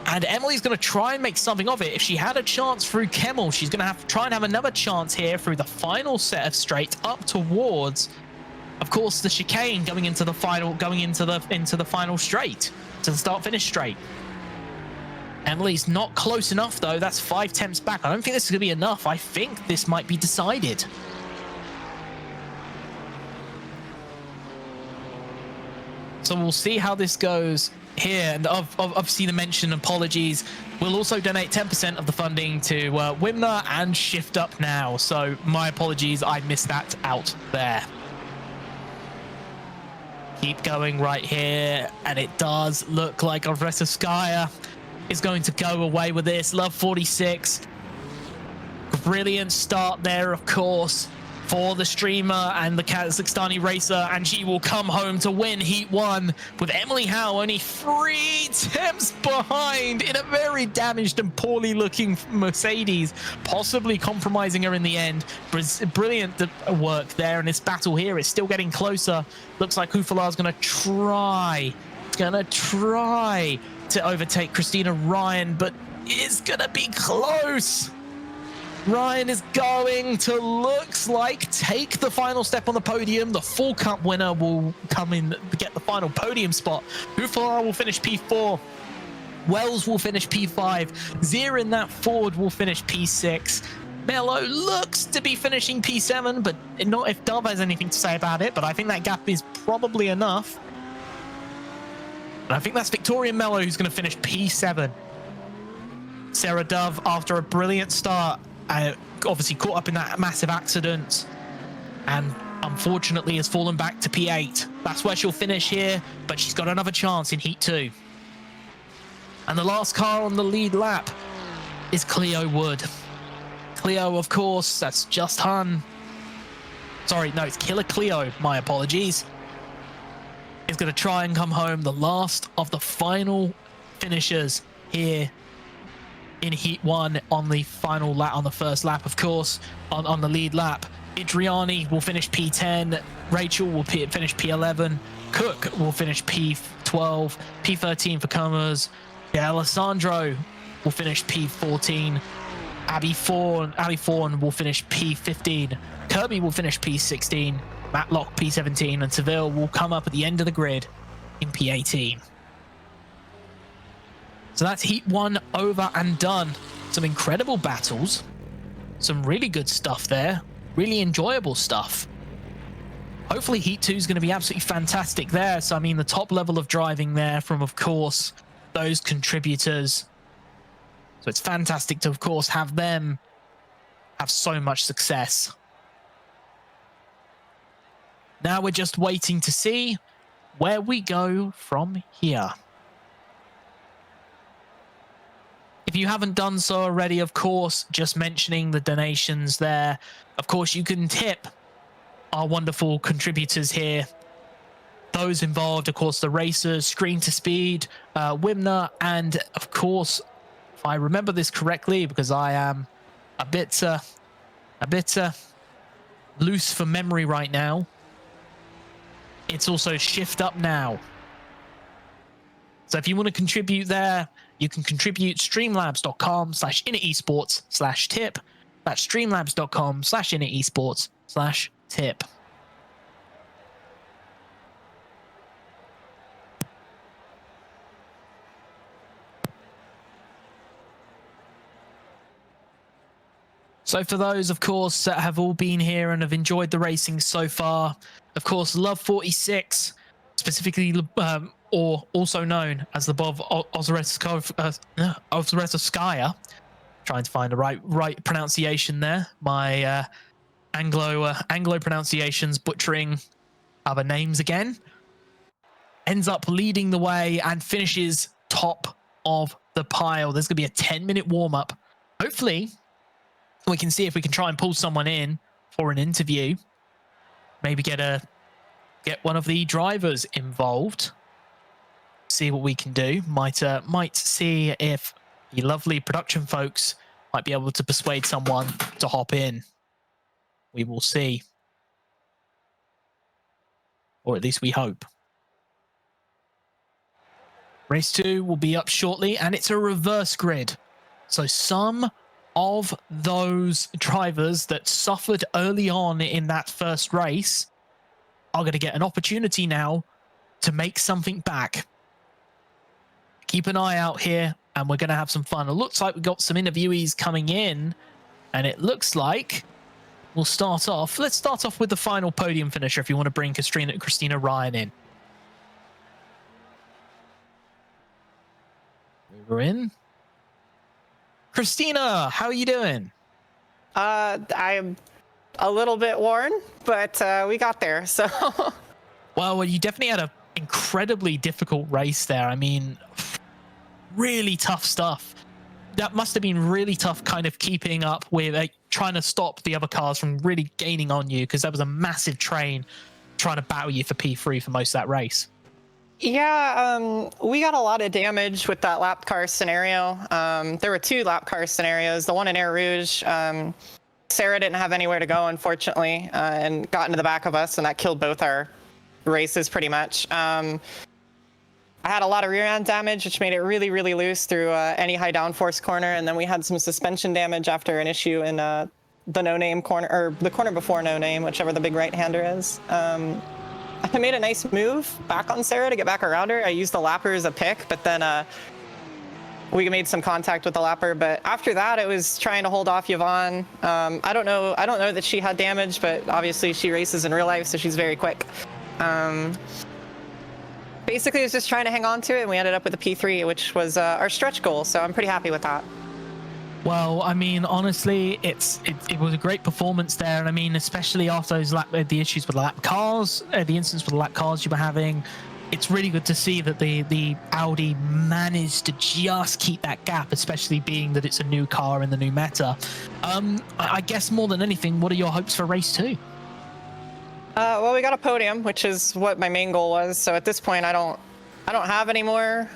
And Emily's going to try and make something of it. If she had a chance through Kemmel, she's going to have to try and have another chance here through the final set of straight up towards, of course, the chicane going into the final straight, to the start-finish straight. Emily's not close enough, though. That's 5 tenths back. I don't think this is going to be enough. I think this might be decided. So we'll see how this goes here. And obviously the mention apologies. We'll also donate 10% of the funding to Wimner and Shift Up Now. So my apologies, I missed that out there. Keep going right here, and it does look like Iracing is going to go away with this. Love 46. Brilliant start there, of course, for the streamer and the Kazakhstani racer, and she will come home to win Heat 1 with Emily Howe only 3 tenths behind in a very damaged and poorly looking Mercedes, possibly compromising her in the end. Brilliant work there, and this battle here is still getting closer. Looks like Hufala is going to try to overtake Christina Ryan, but it's going to be close. Ryan is going to, looks like, take the final step on the podium. The full cup winner will come in to get the final podium spot. Hufala will finish P4. Wells will finish P5. Zir in that Ford will finish P6. Mello looks to be finishing P7, but not if Dove has anything to say about it. But I think that gap is probably enough. And I think that's Victoria Mello who's going to finish P7. Sarah Dove, after a brilliant start, obviously caught up in that massive accident and unfortunately has fallen back to P8. That's where she'll finish here, but she's got another chance in Heat 2. And the last car on the lead lap is Cleo Wood. Cleo, of course, that's Just Hun. Sorry, no, it's Killer Cleo, my apologies. Is going to try and come home, the last of the final finishers here in Heat 1 on the final lap, on the first lap, of course, on the lead lap. Idriani will finish P10, Rachel will finish P11, Cook will finish P12, P13 for Comers, Alessandro will finish P14, Ali Fawn will finish P15, Kirby will finish P16, Matlock P17, and Seville will come up at the end of the grid in P18. So that's Heat 1 over and done. Some incredible battles. some really good stuff there. Really enjoyable stuff. Hopefully Heat 2 is going to be absolutely fantastic there. So, I mean, the top level of driving there from, of course, those contributors. So it's fantastic to, of course, have them have so much success. Now we're just waiting to see where we go from here. If you haven't done so already, of course, just mentioning the donations there. Of course, you can tip our wonderful contributors here. Those involved, of course, the racers, Screen to Speed, Wimner, and of course, if I remember this correctly, because I am a bit loose for memory right now, it's also Shift Up Now. So if you want to contribute there, you can contribute streamlabs.com/InitEsports/tip. That's streamlabs.com/InitEsports/tip. So for those, of course, that have all been here and have enjoyed the racing so far, of course, Love46, specifically, or also known as the Bob Ozretskaya, trying to find the right pronunciation there. My Anglo pronunciations butchering other names again. Ends up leading the way and finishes top of the pile. There's going to be a 10-minute warm-up. Hopefully, we can see if we can try and pull someone in for an interview. Maybe get one of the drivers involved. See what we can do. Might see if the lovely production folks might be able to persuade someone to hop in. We will see. Or at least we hope. Race 2 will be up shortly, and it's a reverse grid. So some of those drivers that suffered early on in that first race are going to get an opportunity now to make something back. Keep an eye out here, and we're going to have some fun. It looks like we've got some interviewees coming in, and it looks like we'll start off. Let's start off with the final podium finisher if you want to bring Christina Ryan in. Move her in. Christina, how are you doing? I'm a little bit worn, but we got there, so. Well, you definitely had an incredibly difficult race there. I mean, really tough stuff. That must have been really tough kind of keeping up with trying to stop the other cars from really gaining on you, because that was a massive train trying to battle you for P3 for most of that race. Yeah, we got a lot of damage with that lap car scenario. There were 2 lap car scenarios. The one in Air Rouge, Sarah didn't have anywhere to go, unfortunately, and got into the back of us, and that killed both our races pretty much. I had a lot of rear end damage, which made it really, really loose through any high downforce corner, and then we had some suspension damage after an issue in the no-name corner, or the corner before no-name, whichever the big right-hander is. I made a nice move back on Sarah to get back around her. I used the lapper as a pick, but then we made some contact with the lapper. But after that, it was trying to hold off Yvonne. I don't know that she had damage, but obviously she races in real life, so she's very quick. Basically, it was just trying to hang on to it, and we ended up with a P3, which was our stretch goal. So I'm pretty happy with that. Well, I mean, honestly, it was a great performance there, and I mean, especially after those the issues with the lap cars, the instance with the lap cars you were having, it's really good to see that the Audi managed to just keep that gap, especially being that it's a new car in the new meta. I guess more than anything, what are your hopes for race 2? Well, we got a podium, which is what my main goal was. So at this point, I don't have any more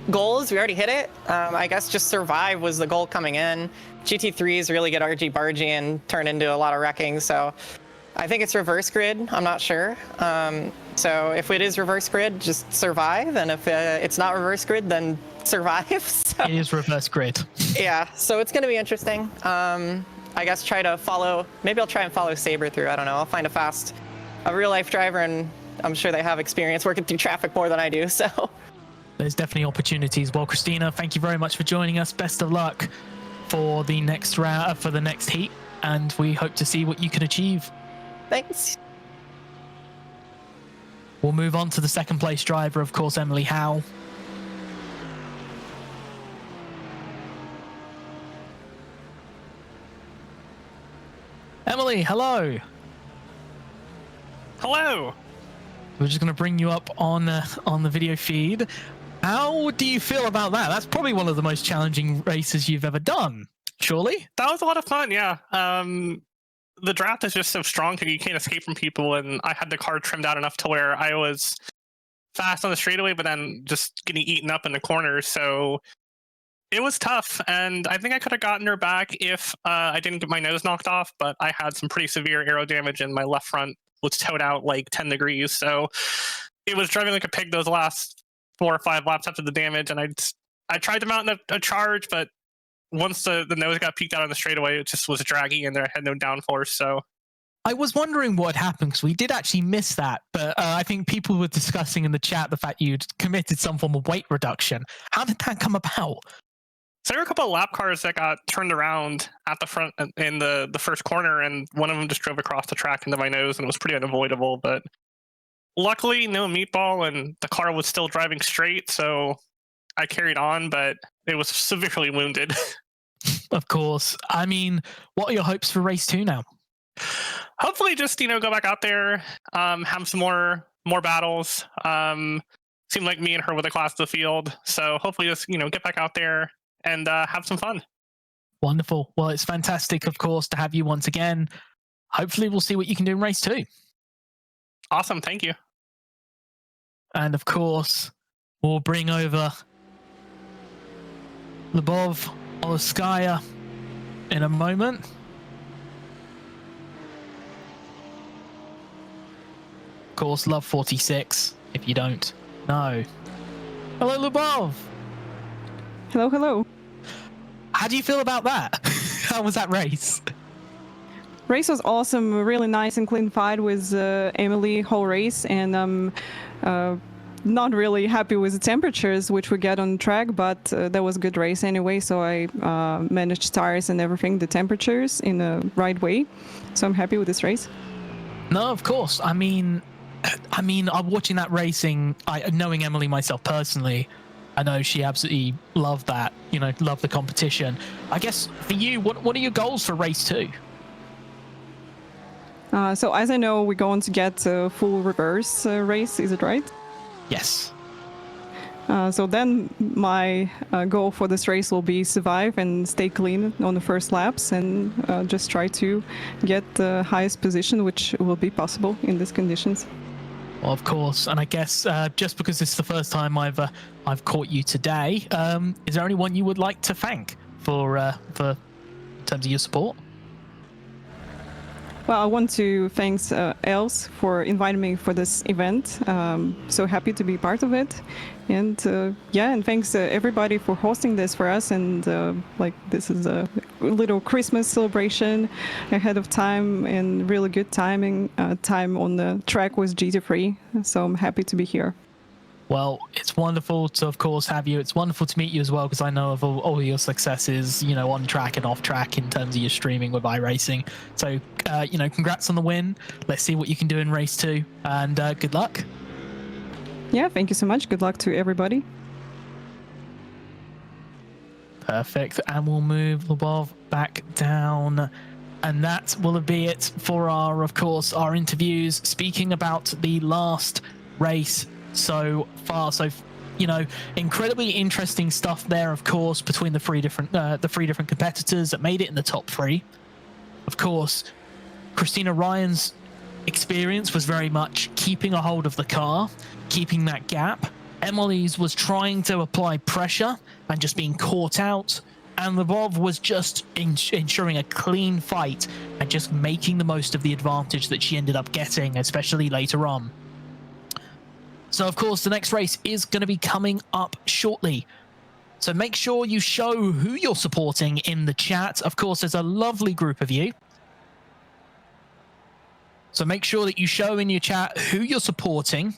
goals. We already hit it. I guess just survive was the goal coming in. GT3s really get argy-bargy and turn into a lot of wrecking. So I think it's reverse grid. I'm not sure. So if it is reverse grid, just survive. And if it's not reverse grid, then survive. So, it is reverse grid. Yeah. So it's going to be interesting. I guess maybe I'll try and follow Sabre through. I don't know. I'll find a real life driver, and I'm sure they have experience working through traffic more than I do, so. There's definitely opportunities. Well, Christina, thank you very much for joining us. Best of luck for the next round, for the next heat, and we hope to see what you can achieve. Thanks. We'll move on to the second place driver, of course, Emily Howe. Emily, hello. Hello. We're just going to bring you up on the video feed. How do you feel about that? That's probably one of the most challenging races you've ever done, surely? That was a lot of fun, yeah. The draft is just so strong because you can't escape from people, and I had the car trimmed out enough to where I was fast on the straightaway, but then just getting eaten up in the corners. So it was tough, and I think I could have gotten her back if I didn't get my nose knocked off, but I had some pretty severe aero damage, and my left front was towed out like 10 degrees. So it was driving like a pig those last 4 or 5 laps after the damage, and I tried to mount a charge, but once the nose got peeked out on the straightaway, it just was draggy and there had no downforce. So I was wondering what happened because we did actually miss that, but I think people were discussing in the chat the fact you'd committed some form of weight reduction. How did that come about? So there were a couple of lap cars that got turned around at the front in the first corner, and one of them just drove across the track into my nose, and it was pretty unavoidable. But luckily, no meatball, and the car was still driving straight, so I carried on, but it was severely wounded. Of course. I mean, what are your hopes for race 2 now? Hopefully just, go back out there, have some more battles. Seemed like me and her were the class of the field. So hopefully just, get back out there and have some fun. Wonderful. Well, it's fantastic, of course, to have you once again. Hopefully we'll see what you can do in race 2. Awesome. Thank you. And of course, we'll bring over Lubov Oloskaya in a moment. Of course, Love 46, if you don't know. Hello, Lubov. Hello, hello. How do you feel about that? How was that race? Race was awesome, a really nice and clean fight with Emily whole race, and not really happy with the temperatures which we get on track, but that was a good race anyway, so I managed tires and everything, the temperatures in the right way, so I'm happy with this race. No, of course. I mean, I'm watching that racing, knowing Emily myself personally, I know she absolutely loved that, loved the competition. I guess for you, what are your goals for race 2? So as I know, we're going to get a full reverse race, is it right? Yes. So then my goal for this race will be survive and stay clean on the first laps and just try to get the highest position which will be possible in these conditions. Well, of course, and I guess just because this is the first time I've caught you today, is there anyone you would like to thank for in terms of your support? Well, I want to thank Els for inviting me for this event. So happy to be part of it, and and thanks everybody for hosting this for us. And this is a little Christmas celebration ahead of time, and really good timing. Time on the track was GT3, so I'm happy to be here. Well, it's wonderful to, of course, have you. It's wonderful to meet you as well, because I know of all your successes, on track and off track in terms of your streaming with iRacing. So, congrats on the win. Let's see what you can do in race 2, and good luck. Yeah, thank you so much. Good luck to everybody. Perfect. And we'll move Lubov back down. And that will be it for our interviews, speaking about the last race so far. So, incredibly interesting stuff there, of course, between the three different competitors that made it in the top 3. Of course, Christina Ryan's experience was very much keeping a hold of the car, keeping that gap. Emily's was trying to apply pressure and just being caught out. And Lubov was just ensuring a clean fight and just making the most of the advantage that she ended up getting, especially later on. So, of course, the next race is going to be coming up shortly. So make sure you show who you're supporting in the chat. Of course, there's a lovely group of you. So make sure that you show in your chat who you're supporting.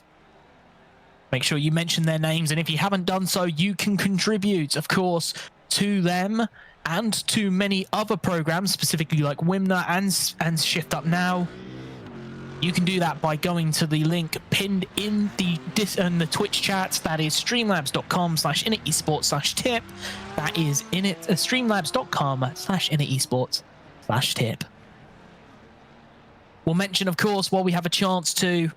Make sure you mention their names. And if you haven't done so, you can contribute, of course, to them and to many other programs, specifically like Wimna and Shift Up Now, you can do that by going to the link pinned in the Twitch chat. That is streamlabs.com/InitEsports/tip. That is streamlabs.com/InitEsports/tip. We'll mention, of course, while we have a chance to,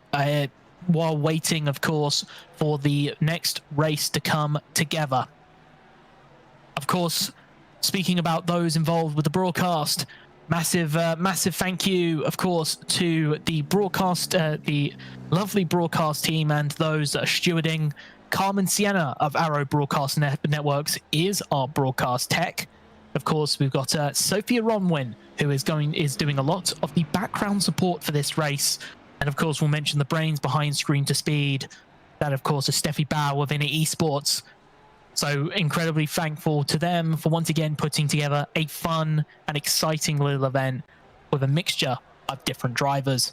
while waiting, of course, for the next race to come together. Of course, speaking about those involved with the broadcast, massive thank you, of course, to the broadcast, the lovely broadcast team and those that are stewarding. Carmen Sienna of Arrow Broadcast Networks is our broadcast tech. Of course, we've got Sophia Ronwin, who is doing a lot of the background support for this race. And of course, we'll mention the brains behind Screen to Speed. That, of course, is Steffi Bao of Init Esports. So incredibly thankful to them for once again putting together a fun and exciting little event with a mixture of different drivers.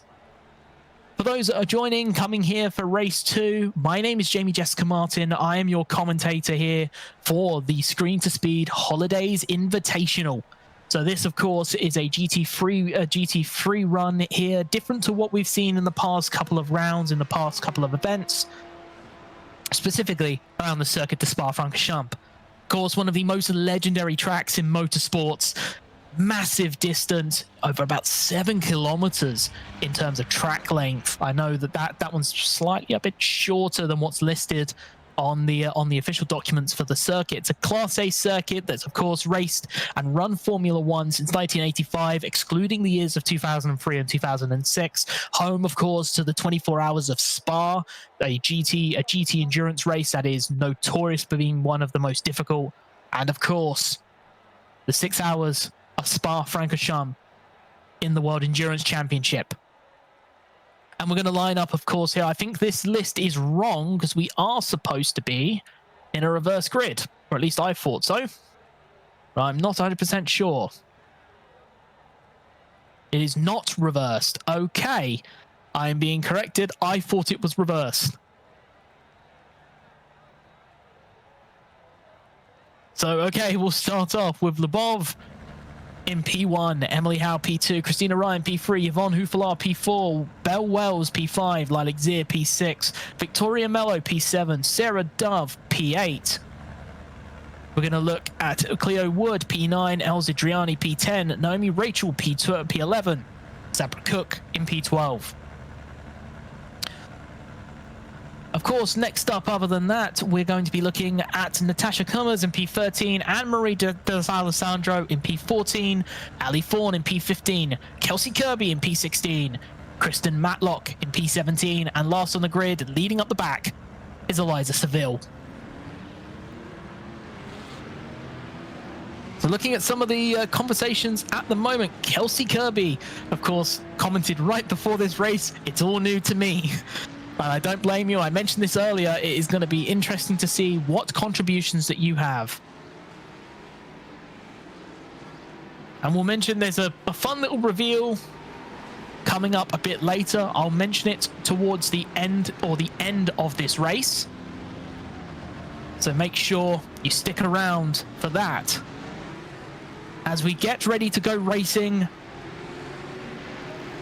For those that are coming here for race 2, my name is Jamie Jessica Martin. I am your commentator here for the Screen to Speed Holidays Invitational. So this, of course, is a GT3 run here, different to what we've seen in the past couple of rounds, in the past couple of events, specifically around the Circuit de Spa-Francorchamps. Of course, one of the most legendary tracks in motorsports. Massive distance, over about 7 kilometers in terms of track length. I know that one's slightly a bit shorter than what's listed on the official documents for the circuit. It's a Class A circuit that's, of course, raced and run Formula One since 1985, excluding the years of 2003 and 2006. Home, of course, to the 24 Hours of Spa, a GT endurance race that is notorious for being one of the most difficult. And, of course, the 6 Hours of Spa-Francorchamps in the World Endurance Championship. And we're going to line up, of course, here. I think this list is wrong because we are supposed to be in a reverse grid, or at least I thought so. But I'm not 100% sure. It is not reversed. Okay. I am being corrected. I thought it was reversed. So, okay, we'll start off with Lubov in P1, Emily Howe P2, Christina Ryan P3, Yvonne Hufelar P4, Belle Wells P5, Lilac Zier P6, Victoria Mello P7, Sarah Dove P8. We're going to look at Cleo Wood P9, Elza Driani P10, Naomi Rachel P11, Sabra Cook in P12. Of course, next up, other than that, we're going to be looking at Natasha Cummers in P13, Anne-Marie de Alessandro in P14, Ali Fawn in P15, Kelsey Kirby in P16, Kristen Matlock in P17, and last on the grid, leading up the back, is Eliza Seville. So looking at some of the conversations at the moment, Kelsey Kirby, of course, commented right before this race, "It's all new to me." And I don't blame you. I mentioned this earlier. It is going to be interesting to see what contributions that you have. And we'll mention there's a fun little reveal coming up a bit later. I'll mention it towards the end of this race. So make sure you stick around for that. As we get ready to go racing.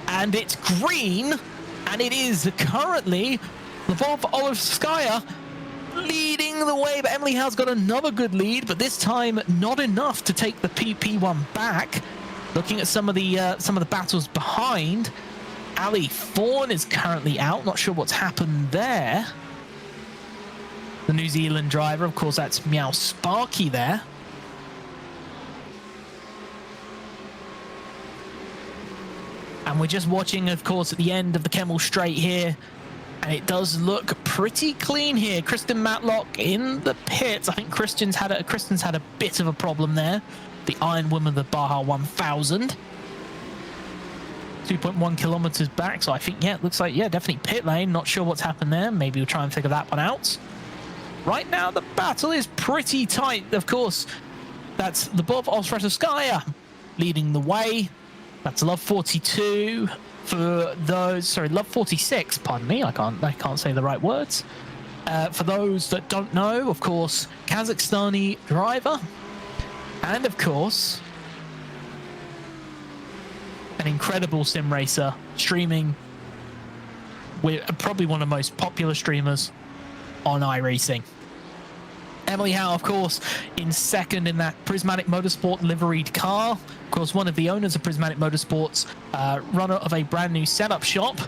And it's green. And it is currently Lubov Olovskaya leading the way, but Emily Howe's got another good lead, but this time not enough to take the PP1 back. Looking at some of the battles behind, Ali Fawn is currently out. Not sure what's happened there. The New Zealand driver, of course, that's Meow Sparky there. And we're just watching, of course, at the end of the Kemmel Straight here. And it does look pretty clean here. Kristen Matlock in the pits. I think Kristen's had a bit of a problem there. The Iron Woman of the Baja 1000. 2.1 kilometers back. So I think, yeah, it looks like, yeah, definitely pit lane. Not sure what's happened there. Maybe we'll try and figure that one out. Right now, the battle is pretty tight. Of course, that's Lubov Olovskaya leading the way. That's Love 42 for those. Sorry, Love 46. Pardon me. I can't say the right words. For those that don't know, of course, Kazakhstani driver And of course, an incredible sim racer streaming with probably one of the most popular streamers on iRacing. Emily Howe, of course, in second in that Prismatic Motorsport liveried car. Of course, one of the owners of Prismatic Motorsports, runner of a brand new setup shop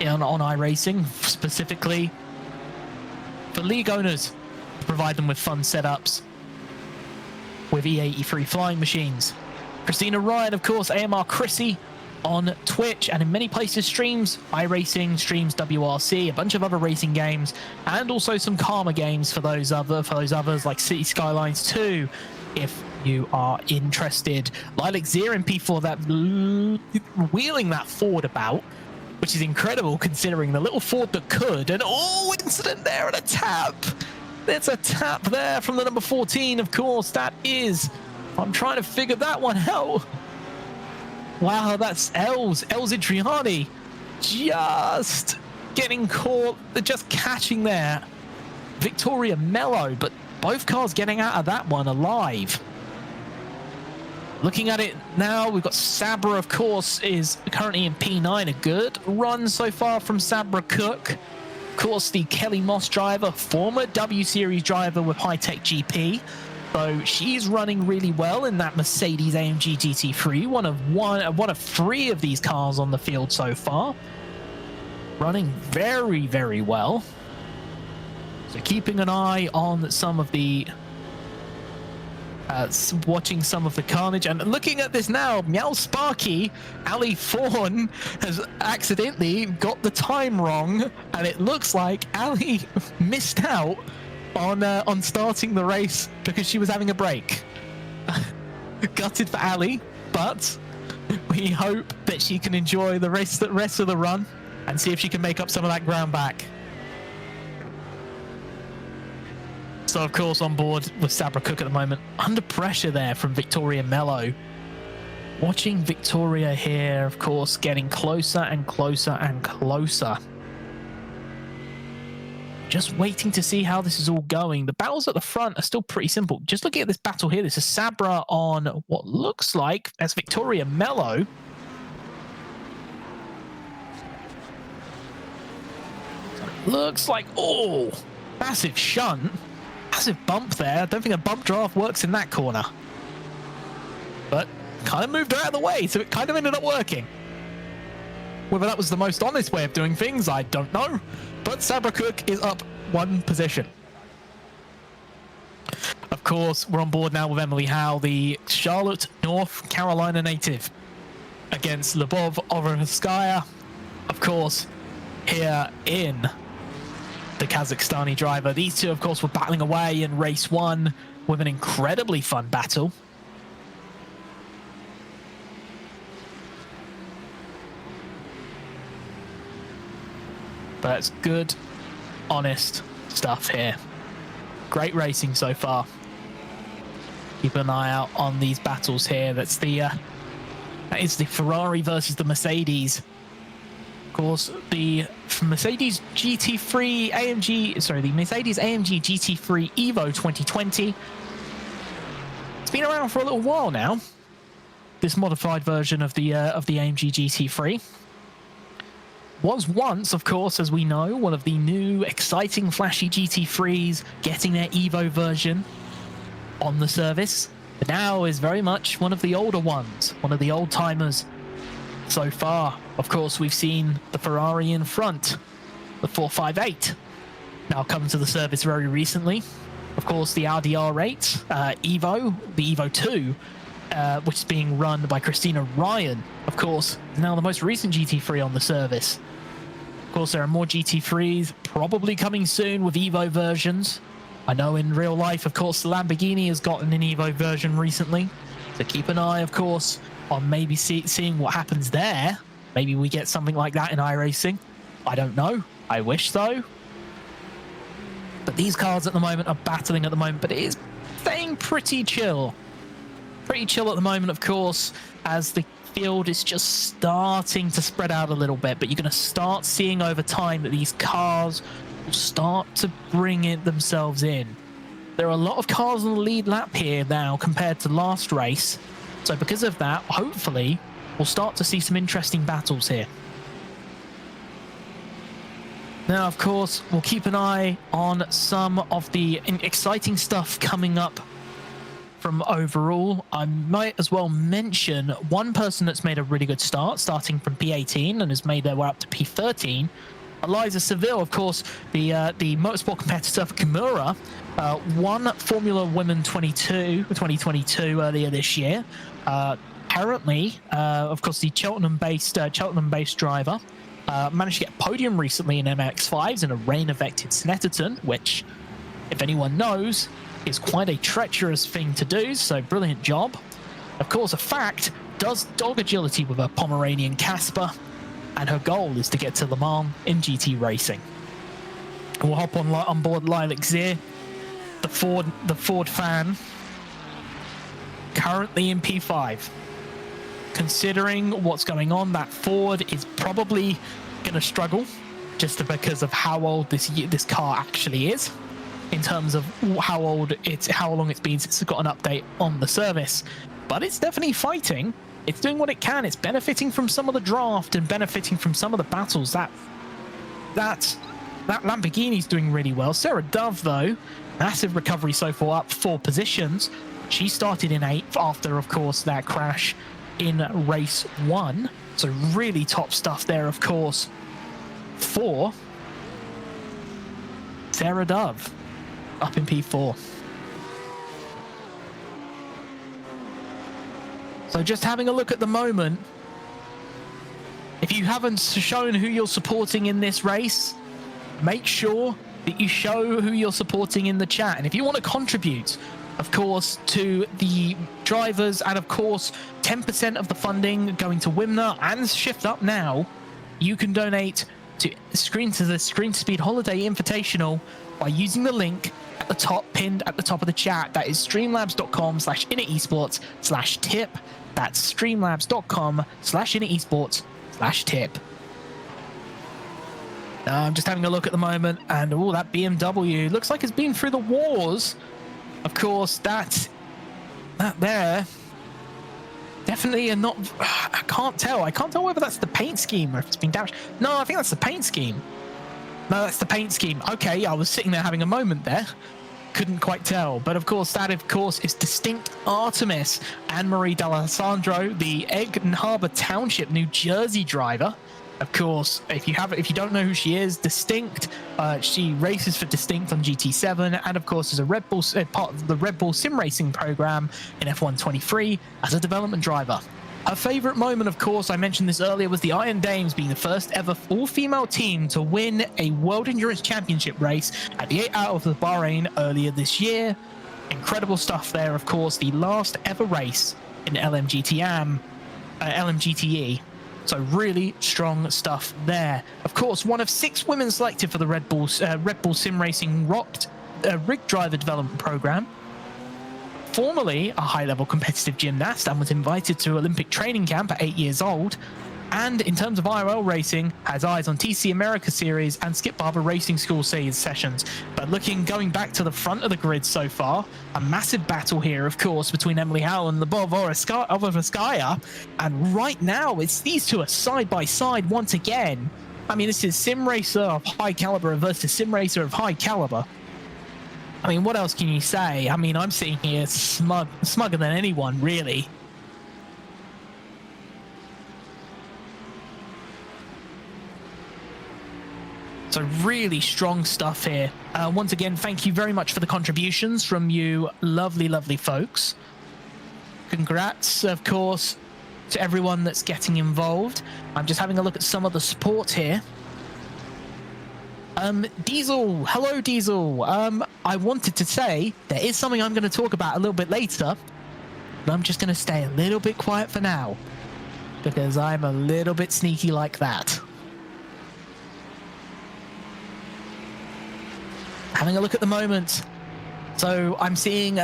on iRacing, specifically for league owners to provide them with fun setups with E83 flying machines. Christina Ryan, of course, AMR Chrissy on Twitch and in many places streams iRacing, streams WRC, a bunch of other racing games, and also some Karma games for those others like City Skylines 2, if you are interested. Lilac Zero MP for that wheeling that Ford about, which is incredible considering the little Ford that could, and incident there and a tap. There's a tap there from the number 14, of course. That is, I'm trying to figure that one out. Wow, that's Els Idriani just getting caught, just catching there. Victoria Mello, but both cars getting out of that one alive. Looking at it now, we've got Sabra, of course, is currently in P9. A good run so far from Sabra Cook. Of course, the Kelly Moss driver, former W Series driver with High Tech GP. So she's running really well in that Mercedes AMG GT3, one of three of these cars on the field so far. Running very, very well. So keeping an eye on some of the watching some of the carnage and looking at this now. Meow Sparky, Ali Fawn has accidentally got the time wrong, and it looks like Ali missed out on starting the race because she was having a break. Gutted for Ali, but we hope that she can enjoy the rest of the run and see if she can make up some of that ground back. So, of course, on board with Sabra Cook at the moment. Under pressure there from Victoria Mello. Watching Victoria here, of course, getting closer and closer and closer. Just waiting to see how this is all going. The battles at the front are still pretty simple. Just looking at this battle here, this is Sabra on what looks like as Victoria Mello. Looks like, massive shunt. Massive bump there. I don't think a bump draft works in that corner. But kind of moved her out of the way, so it kind of ended up working. Whether that was the most honest way of doing things, I don't know. But Sabra Cook is up one position. Of course, we're on board now with Emily Howe, the Charlotte, North Carolina native, against Lyubov Orenskaya. Of course, here in the Kazakhstani driver. These two, of course, were battling away in race one with an incredibly fun battle. But it's good, honest stuff here. Great racing so far. Keep an eye out on these battles here. That is the Ferrari versus the Mercedes. Of course, the Mercedes GT3 AMG, the Mercedes AMG GT3 Evo 2020. It's been around for a little while now. This modified version of the AMG GT3 was once, of course, as we know, one of the new, exciting, flashy GT3s getting their Evo version on the service. But now is very much one of the older ones, one of the old timers so far. Of course, we've seen the Ferrari in front, the 458, now come to the service very recently. Of course, the Audi R8 Evo, the Evo 2, which is being run by Christina Ryan, of course, is now the most recent GT3 on the service. Of course, there are more GT3s probably coming soon with Evo versions. I know in real life, of course, the Lamborghini has gotten an Evo version recently. So keep an eye, of course, on maybe seeing what happens there. Maybe we get something like that in iRacing. I don't know. I wish so. But these cars at the moment are battling at the moment, but it is staying pretty chill. Pretty chill at the moment, of course, as the field is just starting to spread out a little bit, but you're going to start seeing over time that these cars will start to bring it themselves in. There are a lot of cars on the lead lap here now compared to last race. So because of that, hopefully, we'll start to see some interesting battles here. Now, of course, we'll keep an eye on some of the exciting stuff coming up from overall. I might as well mention one person that's made a really good start, starting from P18 and has made their way up to P13. Eliza Seville, of course, the motorsport competitor for Kimura, won Formula Women 2022 earlier this year. Apparently, of course, the Cheltenham-based driver managed to get a podium recently in MX-5s in a rain-affected Snetterton, which, if anyone knows, is quite a treacherous thing to do, so brilliant job. Of course, a fact does dog agility with a Pomeranian Casper, and her goal is to get to Le Mans in GT racing. And we'll hop on board Lilac Zier, the Ford fan, currently in P5. Considering what's going on, that Ford is probably going to struggle just because of how old this car actually is, in terms of how long it's been since it got an update on the service. But it's definitely fighting. It's doing what it can. It's benefiting from some of the draft and benefiting from some of the battles. That Lamborghini's doing really well. Sarah Dove, though, massive recovery so far, up 4 positions. She started in 8th after, of course, that crash in race 1. So really top stuff there, of course, for Sarah Dove up in P4. So just having a look at the moment, if you haven't shown who you're supporting in this race, make sure that you show who you're supporting in the chat. And if you want to contribute, of course, to the drivers, and of course 10% of the funding going to Wimner and Shift Up Now, you can donate to the Screen to Speed Holiday Invitational by using the link at the top, pinned at the top of the chat. That is streamlabs.com/InitEsports/tip. That's streamlabs.com/InitEsports/tip. I'm just having a look at the moment, and oh, that BMW looks like it's been through the wars. Of course, that there definitely are not. I can't tell. I can't tell whether that's the paint scheme or if it's been damaged. No, I think that's the paint scheme. No, that's the paint scheme. Okay, I was sitting there having a moment there. Couldn't quite tell. But of course, that of course is Distinct Artemis, Anne-Marie D'Alessandro, the Egg Harbor Township, New Jersey driver. Of course, if you don't know who she is, Distinct, she races for Distinct on GT7, and of course is a Red Bull part of the Red Bull Sim Racing program in F1 23 as a development driver. Her favorite moment, of course, I mentioned this earlier, was the Iron Dames being the first ever all-female team to win a World Endurance Championship race at the 8 Hours of Bahrain earlier this year. Incredible stuff there, of course, the last ever race in LMGTE. So really strong stuff there. Of course, one of 6 women selected for the Red Bull Sim Racing rig driver development program. Formerly a high-level competitive gymnast and was invited to Olympic training camp at 8 years old. And in terms of IRL racing, has eyes on TC America Series and Skip Barber Racing School sessions. But going back to the front of the grid so far, a massive battle here, of course, between Emily Howell and Lyubov Oreskaya. And right now, it's these two are side by side once again. I mean, this is Sim Racer of high caliber versus Sim Racer of high caliber. I mean, what else can you say? I mean, I'm sitting here smugger than anyone, really. So really strong stuff here. Once again, thank you very much for the contributions from you lovely, lovely folks. Congrats, of course, to everyone that's getting involved. I'm just having a look at some of the support here. Diesel, hello Diesel. I wanted to say there is something I'm going to talk about a little bit later, but I'm just going to stay a little bit quiet for now because I'm a little bit sneaky like that. Having a look at the moment. So I'm seeing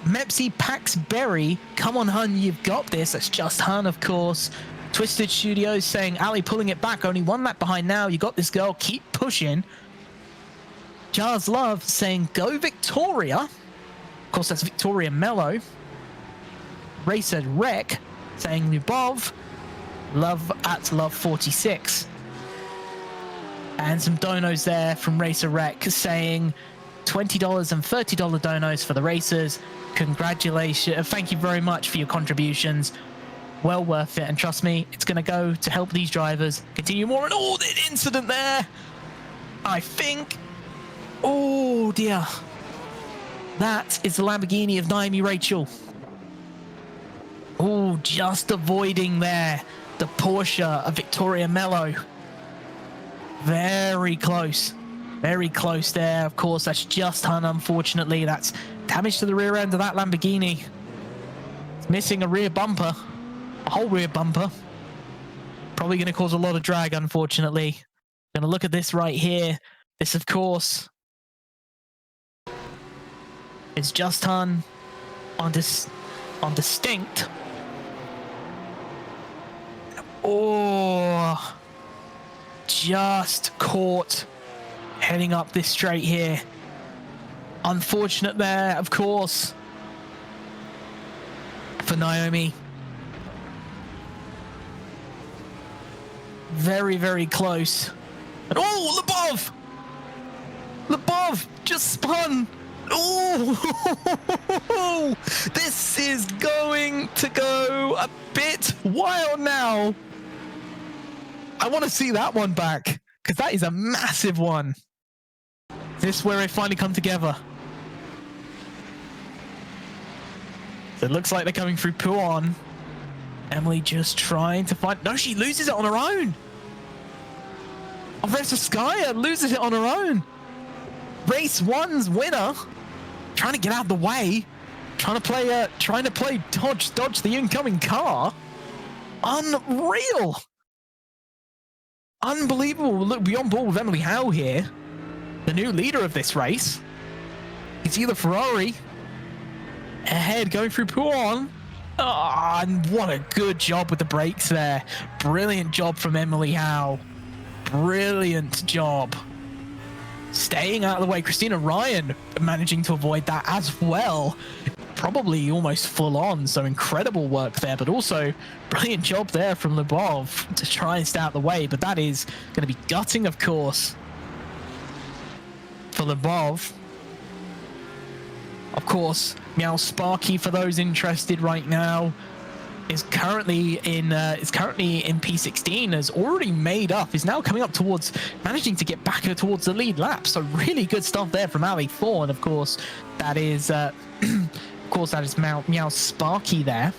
Mepsi Pax Berry, come on hun, you've got this. That's just hun, of course. Twisted Studios saying, Ali pulling it back, only 1 lap behind now. You got this, girl, keep pushing. Jars Love saying go Victoria. Of course, that's Victoria Mello. Racer Rec saying Lubov. Love at Love 46. And some donos there from Racer Rec saying $20 and $30 donos for the racers. Congratulations. Thank you very much for your contributions. Well worth it. And trust me, it's going to go to help these drivers continue more. And oh, the incident there. I think. Oh, dear. That is the Lamborghini of Naomi Rachel. Oh, just avoiding there the Porsche of Victoria Mello. Very close. Very close there. Of course, that's just Hun, unfortunately. That's damage to the rear end of that Lamborghini. It's missing a rear bumper. A whole rear bumper. Probably going to cause a lot of drag, unfortunately. Going to look at this right here. This, of course, is just Hun on distinct. Oh, just caught heading up this straight here. Unfortunate there, of course, for Naomi. Very, very close. And oh, Lubov! Lubov just spun. Oh, this is going to go a bit wild now. I want to see that one back, because that is a massive one. Is this where they finally come together? So it looks like they're coming through Puon. Emily just trying to find... No, she loses it on her own. Verseskaya loses it on her own. Race 1's winner. Trying to get out of the way. Trying to play dodge the incoming car. Unreal. Unbelievable. Look, beyond ball with Emily Howe here. The new leader of this race. It's either Ferrari. Ahead, going through Puon. Oh, and what a good job with the brakes there. Brilliant job from Emily Howe. Brilliant job. Staying out of the way. Christina Ryan managing to avoid that as well. Probably almost full on, so incredible work there, but also brilliant job there from Lubov to try and stay out of the way, but that is going to be gutting, of course, for Lubov. Of course, Meow Sparky, for those interested right now, is currently in P16, has already made up, is now coming up towards, managing to get back towards the lead lap, so really good stuff there from Ali Thorne. Of course, that is of course, that is Meow Sparky there.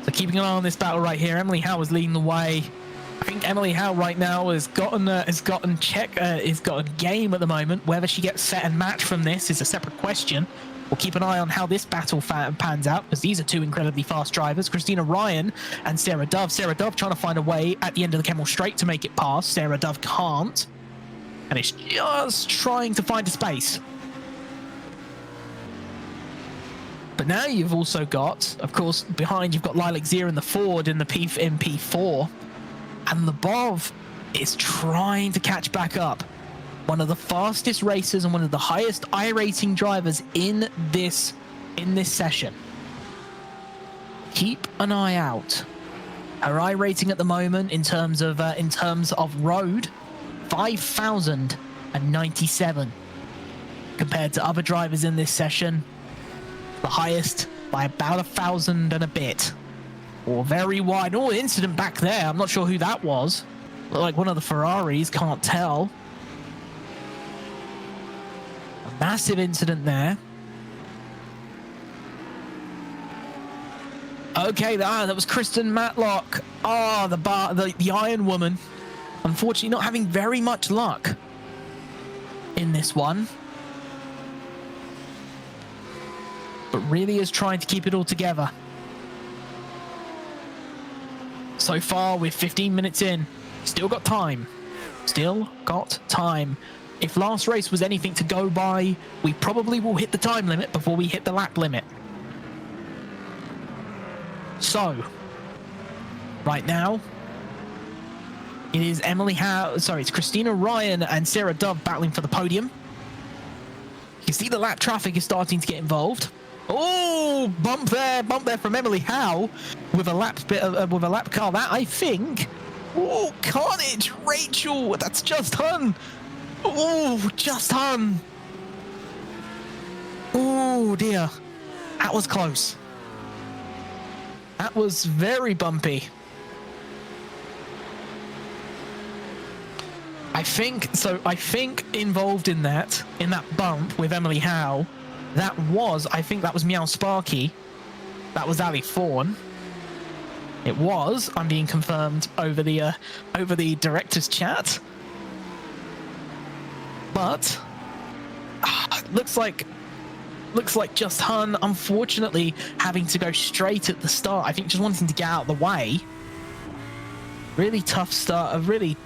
So keeping an eye on this battle right here. Emily Howe is leading the way. I think Emily Howe right now has gotten game at the moment. Whether she gets set and match from this is a separate question. We'll keep an eye on how this battle pans out, because these are two incredibly fast drivers. Christina Ryan and Sarah Dove. Sarah Dove trying to find a way at the end of the Kemmel Straight to make it past. Sarah Dove can't. And it's just trying to find a space. But now you've also got, of course, behind you've got Lilac Zia in the Ford in the P4. And Lubov is trying to catch back up. One of the fastest racers and one of the highest iRacing drivers in this session. Keep an eye out. Her iRating at the moment in terms of road, 5,097 compared to other drivers in this session. The highest by about 1,000 and a bit. Or very wide. Oh, incident back there. I'm not sure who that was. Looked like one of the Ferraris. Can't tell. A massive incident there. Okay, that was Kristen Matlock. Oh, the Iron Woman. Unfortunately, not having very much luck in this one. But really is trying to keep it all together. So far, we're 15 minutes in. Still got time. Still got time. If last race was anything to go by, we probably will hit the time limit before we hit the lap limit. So, right now, It is it's Christina Ryan and Sarah Dove battling for the podium. You can see the lap traffic is starting to get involved. Oh, bump there from Emily Howe with a lap car. That, I think. Oh, carnage, Rachel. That's Just Hun. Oh, Just Hun. Oh dear, that was close. That was very bumpy. I think involved in that bump with Emily Howe, I think that was Meow Sparky. That was Ali Fawn. It was. I'm being confirmed over the director's chat. But looks like Just Hun, unfortunately, having to go straight at the start. I think just wanting to get out of the way. Really tough start. A really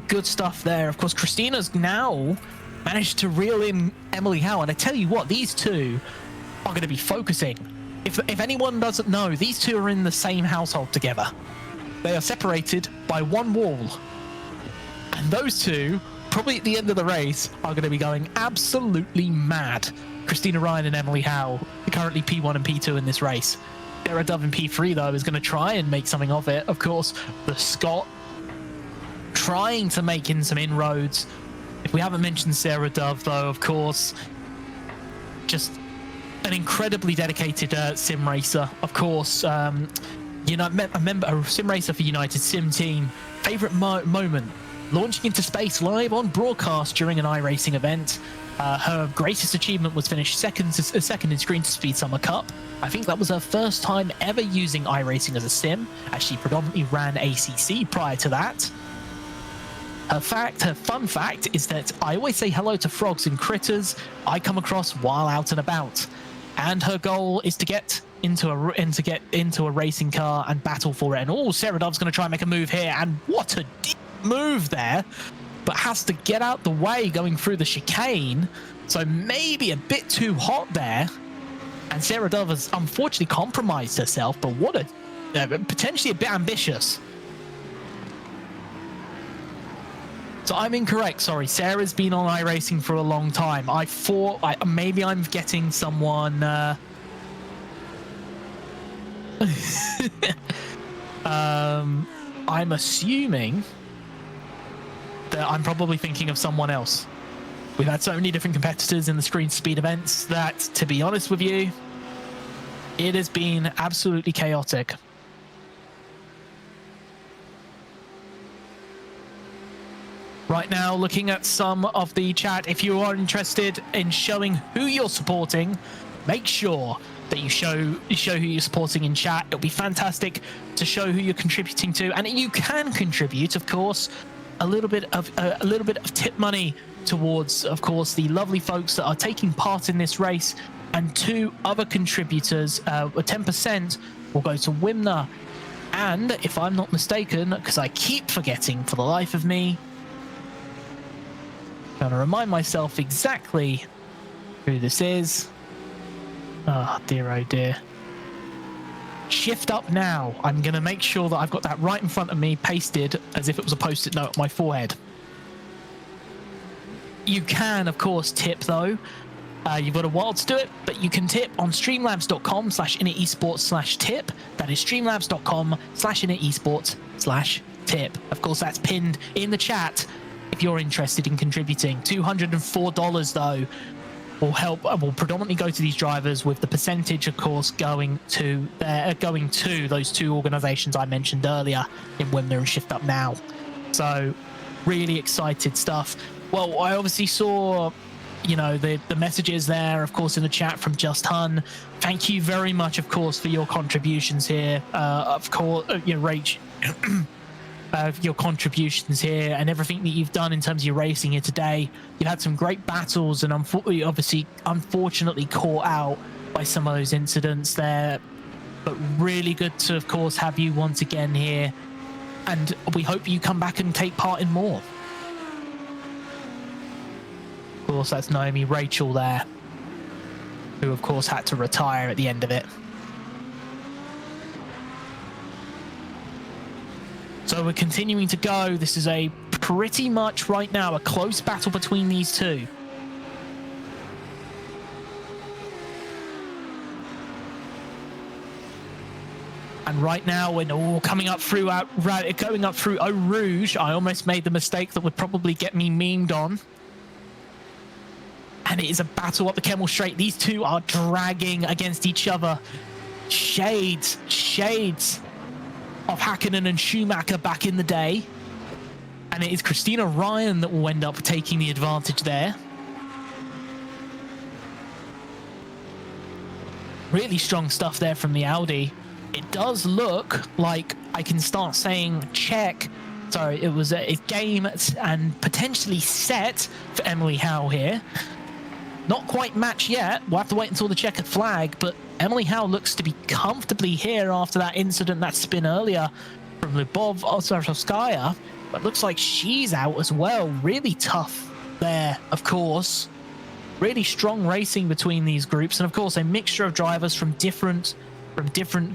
good stuff there. Of course, Christina's now managed to reel in Emily Howe, and I tell you what, these two are going to be focusing. If anyone doesn't know, these two are in the same household together. They are separated by one wall, and those two, probably at the end of the race, are going to be going absolutely mad. Christina Ryan and Emily Howe are currently P1 and P2 in this race. Sarah Dove in P3, though, is going to try and make something of it. Of course, the Scot trying to make in some inroads. If we haven't mentioned Sarah Dove, though, of course, just an incredibly dedicated sim racer. Of course, a sim racer for United Sim Team. Favorite moment, launching into space live on broadcast during an iRacing event. Her greatest achievement was finish second in Screen to Speed Summer Cup. I think that was her first time ever using iRacing as a sim, as she predominantly ran ACC prior to that. Her fun fact is that I always say hello to frogs and critters I come across while out and about, and her goal is to get into a racing car and battle for it. And oh, Sarah Dove's going to try and make a move here, and what a deep move there, but has to get out the way going through the chicane, so maybe a bit too hot there. And Sarah Dove has unfortunately compromised herself, but what a potentially a bit ambitious. So I'm incorrect, sorry. Sarah's been on iRacing for a long time. I thought maybe I'm getting someone I'm assuming that I'm probably thinking of someone else. We've had so many different competitors in the Screen Speed events that, to be honest with you, it has been absolutely chaotic. Right now, looking at some of the chat, if you are interested in showing who you're supporting, make sure that you show who you're supporting in chat. It'll be fantastic to show who you're contributing to, and you can contribute, of course, a little bit of tip money towards, of course, the lovely folks that are taking part in this race, and 2 other contributors, 10% will go to Wimner, and if I'm not mistaken, because I keep forgetting for the life of me, trying to remind myself exactly who this is. Oh dear, oh dear. Shift up now. I'm going to make sure that I've got that right in front of me, pasted as if it was a post-it note on my forehead. You can, of course, tip though. You've got a while to do it, but you can tip on streamlabs.com/Init Esports/tip. That is streamlabs.com/Init Esports/tip. Of course, that's pinned in the chat if you're interested in contributing. $204 though will predominantly go to these drivers, with the percentage, of course, going to those 2 organizations I mentioned earlier in Wimner and Shift Up Now. So really excited stuff. Well, I obviously saw, the messages there, of course, in the chat from Just Hun. Thank you very much, of course, for your contributions here. Of course, Rach, your contributions here and everything that you've done in terms of your racing here today. You've had some great battles, and unfortunately caught out by some of those incidents there, but really good to, of course, have you once again here, and we hope you come back and take part in more. Of course, that's Naomi Rachel there, who of course had to retire at the end of it. So we're continuing to go. This is a pretty much right now a close battle between these two. And right now, we're all coming up through going up through Eau Rouge. I almost made the mistake that would probably get me memed on. And it is a battle up the Kemmel Straight. These two are dragging against each other. Shades of Hakkinen and Schumacher back in the day. And it is Christina Ryan that will end up taking the advantage there. Really strong stuff there from the Audi. It does look like I can start saying check. Sorry, it was a game and potentially set for Emily Howe here. Not quite match yet. We'll have to wait until the checkered flag, but Emily Howe looks to be comfortably here after that incident, that spin earlier from Lyubov Osarskaya. But looks like she's out as well. Really tough there, of course. Really strong racing between these groups, and of course a mixture of drivers from different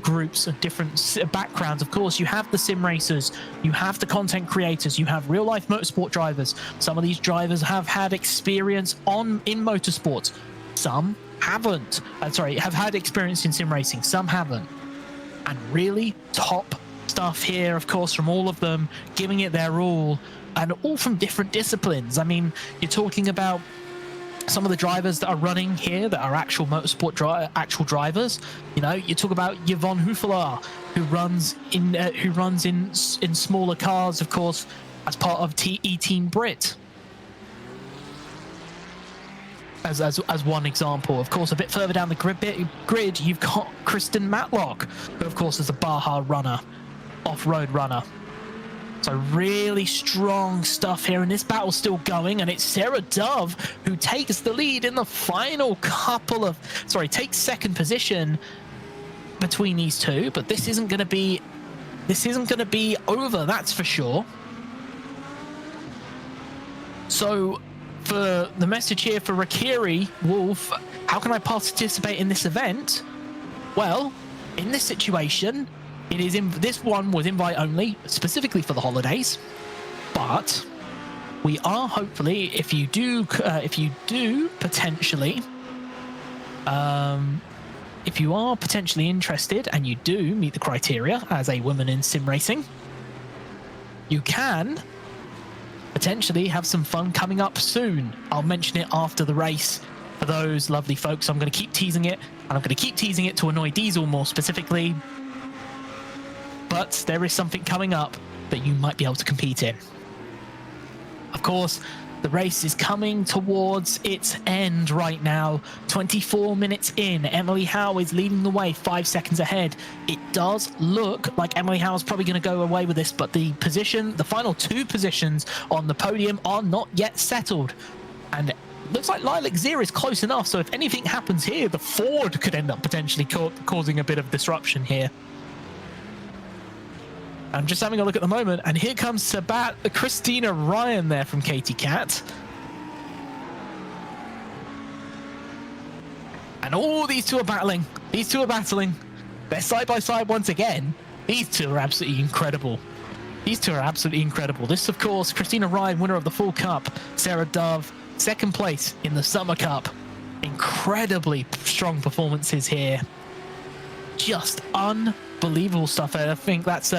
groups and different backgrounds. Of course, you have the sim racers, you have the content creators, you have real life motorsport drivers. Some of these drivers have had experience in motorsports, some haven't. Have had experience in sim racing, some haven't. And really top stuff here, of course, from all of them, giving it their all, and all from different disciplines. I mean, you're talking about some of the drivers that are running here that are actual motorsport actual drivers. You know, you talk about Yvonne Huffelaar, who runs in smaller cars, of course, as part of Team Brit. As one example. Of course, a bit further down the grid, you've got Kristen Matlock, who of course is a Baja runner, off-road runner. So really strong stuff here, and this battle's still going, and it's Sarah Dove who takes the lead in the final takes second position between these two, but this isn't going to be over, that's for sure. So for the message here for Rakiri Wolf, how can I participate in this event? Well, in this situation, this one was invite only, specifically for the holidays, but we are hopefully, if you do potentially, if you are potentially interested and you do meet the criteria as a woman in sim racing, you can potentially have some fun coming up soon. I'll mention it after the race for those lovely folks. I'm going to keep teasing it, and I'm going to keep teasing it to annoy Diesel more specifically. But there is something coming up that you might be able to compete in. Of course, the race is coming towards its end right now. 24 minutes in. Emily Howe is leading the way, 5 seconds ahead. It does look like Emily Howe is probably going to go away with this, but the final two positions on the podium are not yet settled. And it looks like Lilac Zero is close enough, so if anything happens here, the Ford could end up potentially causing a bit of disruption here. I'm just having a look at the moment, and here comes Christina Ryan there from Katie Cat. And all these two are battling. They're side by side once again. These two are absolutely incredible. This, of course, Christina Ryan, winner of the Full Cup. Sarah Dove, second place in the Summer Cup. Incredibly strong performances here. Just unbelievable stuff. I think that's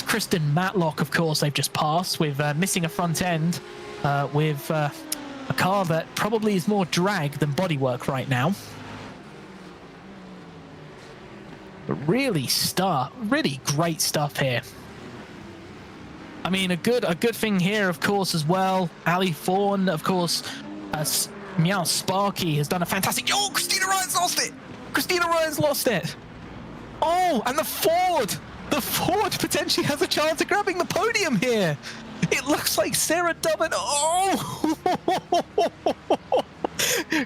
Kristen Matlock, of course, they've just passed with missing a front end with a car that probably is more drag than bodywork right now. But really great stuff here. I mean, a good thing here, of course, as well. Ali Fawn, of course, Meow Sparky has done a fantastic. Oh, Christina Ryan's lost it. Oh, and the Ford potentially has a chance of grabbing the podium here. It looks like Sarah Dubbin. Oh,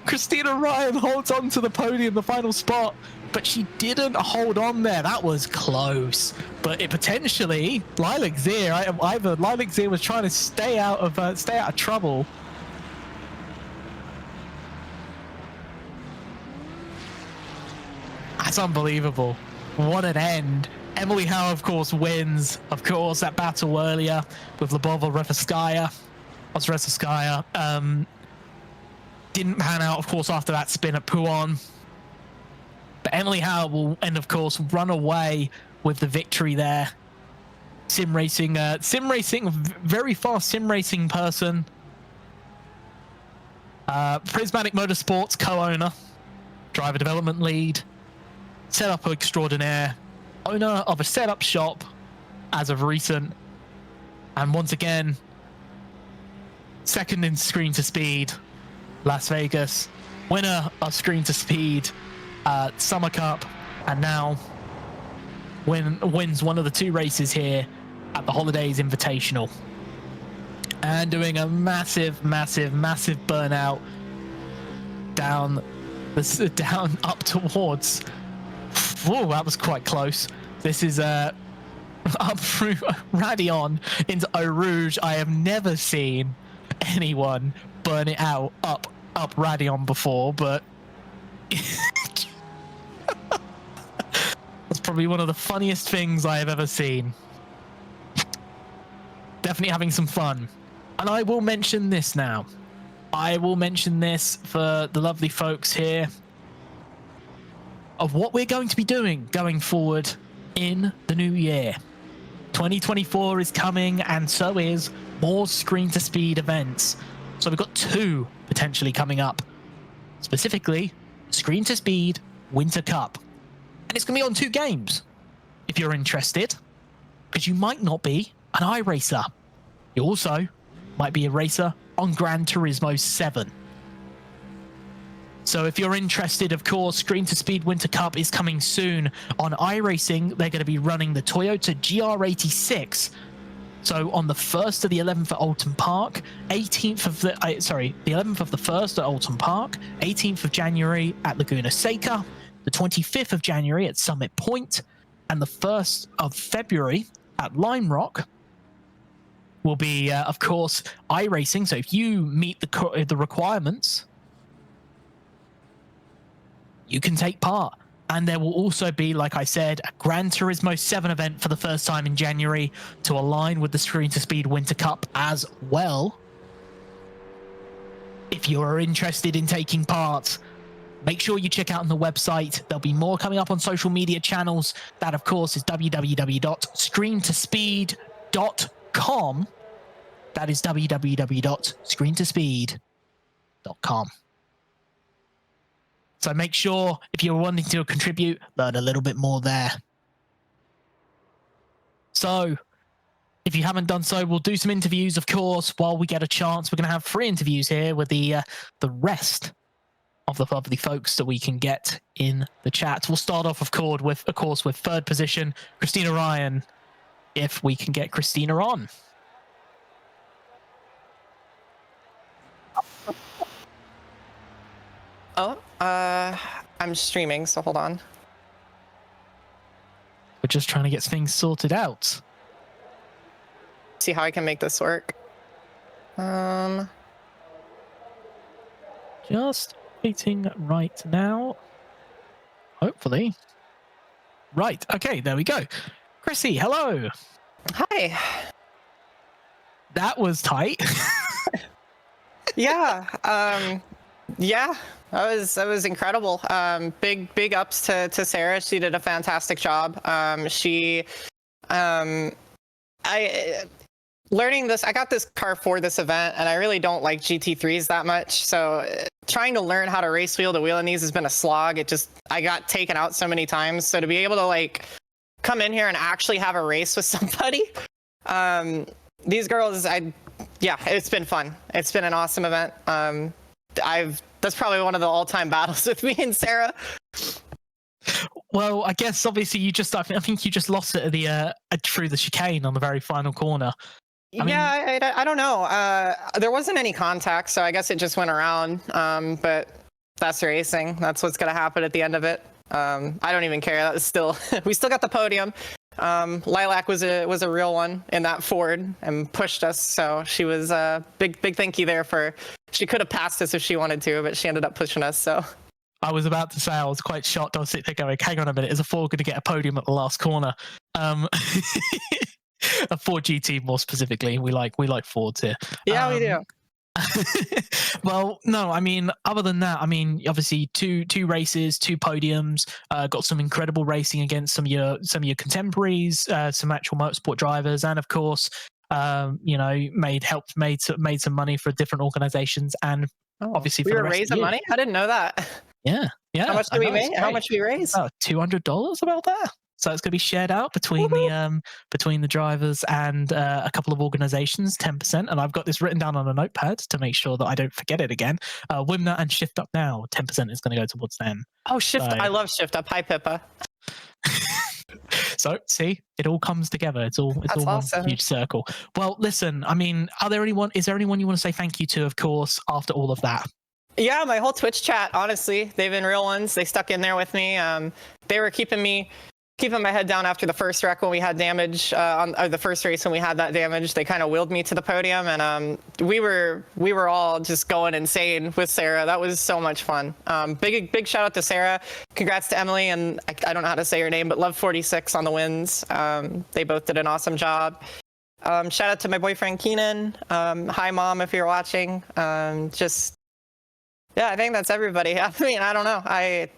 Christina Ryan holds on to the podium, the final spot, but she didn't hold on there. That was close, but it potentially Lilac Zero. Either Lilac Zero was trying to stay out of trouble. That's unbelievable. What an end. Emily Howe, of course, wins. Of course, that battle earlier with Lyubova Revskaya. Didn't pan out, of course, after that spin at Puon. But Emily Howe will, and of course, run away with the victory there. Sim racing, very fast sim racing person. Prismatic Motorsports co-owner, driver development lead, setup extraordinaire, owner of a setup shop as of recent, and once again, second in Screen to Speed Las Vegas, winner of Screen to Speed Summer Cup, and now wins one of the 2 races here at the Holidays Invitational, and doing a massive burnout down up towards. Whoa, that was quite close. This is up through Radion into Eau Rouge. I have never seen anyone burn it out up Radion before, but that's probably one of the funniest things I have ever seen. Definitely having some fun. And I will mention this now. I will mention this for the lovely folks here of what we're going to be doing going forward in the new year. 2024 is coming, and so is more Screen to Speed events. So we've got 2 potentially coming up. Specifically, Screen to Speed Winter Cup. And it's going to be on 2 games, if you're interested, because you might not be an iRacer. You also might be a racer on Gran Turismo 7. So if you're interested, of course, Screen to Speed Winter Cup is coming soon. On iRacing, they're going to be running the Toyota GR86. So on the 1st to the 11th at Alton Park, the 11th of the 1st at Alton Park, 18th of January at Laguna Seca, the 25th of January at Summit Point, and the 1st of February at Lime Rock will be, of course, iRacing. So if you meet the requirements, you can take part. And there will also be, like I said, a Gran Turismo 7 event for the first time in January to align with the Screen to Speed Winter Cup as well. If you're interested in taking part, make sure you check out on the website. There'll be more coming up on social media channels. That, of course, is www.screentospeed.com. That is www.screentospeed.com. So make sure, if you're wanting to contribute, learn a little bit more there. So, if you haven't done so, we'll do some interviews, of course, while we get a chance. We're going to have 3 interviews here with the rest of the lovely folks that we can get in the chat. We'll start off, of course, with 3rd position, Christina Ryan, if we can get Christina on. Oh, I'm streaming, so hold on. We're just trying to get things sorted out. See how I can make this work. Just waiting right now. Hopefully. Right, okay, there we go. Chrissy, hello. Hi. That was tight. Yeah. Yeah, that was incredible. Big ups to Sarah. She did a fantastic job. Learning this, I got this car for this event, and I really don't like GT3s that much. So trying to learn how to race wheel to wheel in these has been a slog. I got taken out so many times. So to be able to like come in here and actually have a race with somebody, these girls, it's been fun. It's been an awesome event. That's probably one of the all-time battles with me and Sarah. Well, I guess obviously I think you just lost it at through the chicane on the very final corner. I don't know. There wasn't any contact, so I guess it just went around. But that's racing. That's what's gonna happen at the end of it. I don't even care. That was still we still got the podium. Lilac was a real one in that Ford and pushed us. So she was big thank you there for. She could have passed us if she wanted to, but she ended up pushing us. So. I was about to say I was quite shocked. I was sitting there going, hang on a minute, is a Ford going to get a podium at the last corner? A Ford GT more specifically. We like Fords here. Yeah, we do. Well, no, I mean, other than that, I mean, obviously two races, 2 podiums, got some incredible racing against some of your contemporaries, some actual motorsport drivers, and of course, you know, made some money for different organizations, and obviously we for the were rest of the raising year. money. I didn't know that. Yeah. How much did we make? How much we raise? About $200 about that. So it's going to be shared out between the drivers and a couple of organizations, 10%. And I've got this written down on a notepad to make sure that I don't forget it again. Wimna and Shift Up Now, 10% is going to go towards them. Oh, Shift! So, I love Shift Up. Hi, Pippa. so see, it all comes together. It's all awesome. one huge circle. Well, listen, I mean, is there anyone you want to say thank you to, of course, after all of that? Yeah, my whole Twitch chat, honestly, they've been real ones. They stuck in there with me. They were keeping my head down after the first wreck when we had damage or the first race when we had that damage. They kind of willed me to the podium, and we were all just going insane with Sarah. That was so much fun. Big shout out to Sarah. Congrats to Emily, and I don't know how to say her name, but Love46 on the wins. They both did an awesome job. Shout out to my boyfriend Keenan. Hi, Mom, if you're watching. Yeah, I think that's everybody. I mean, I don't know. I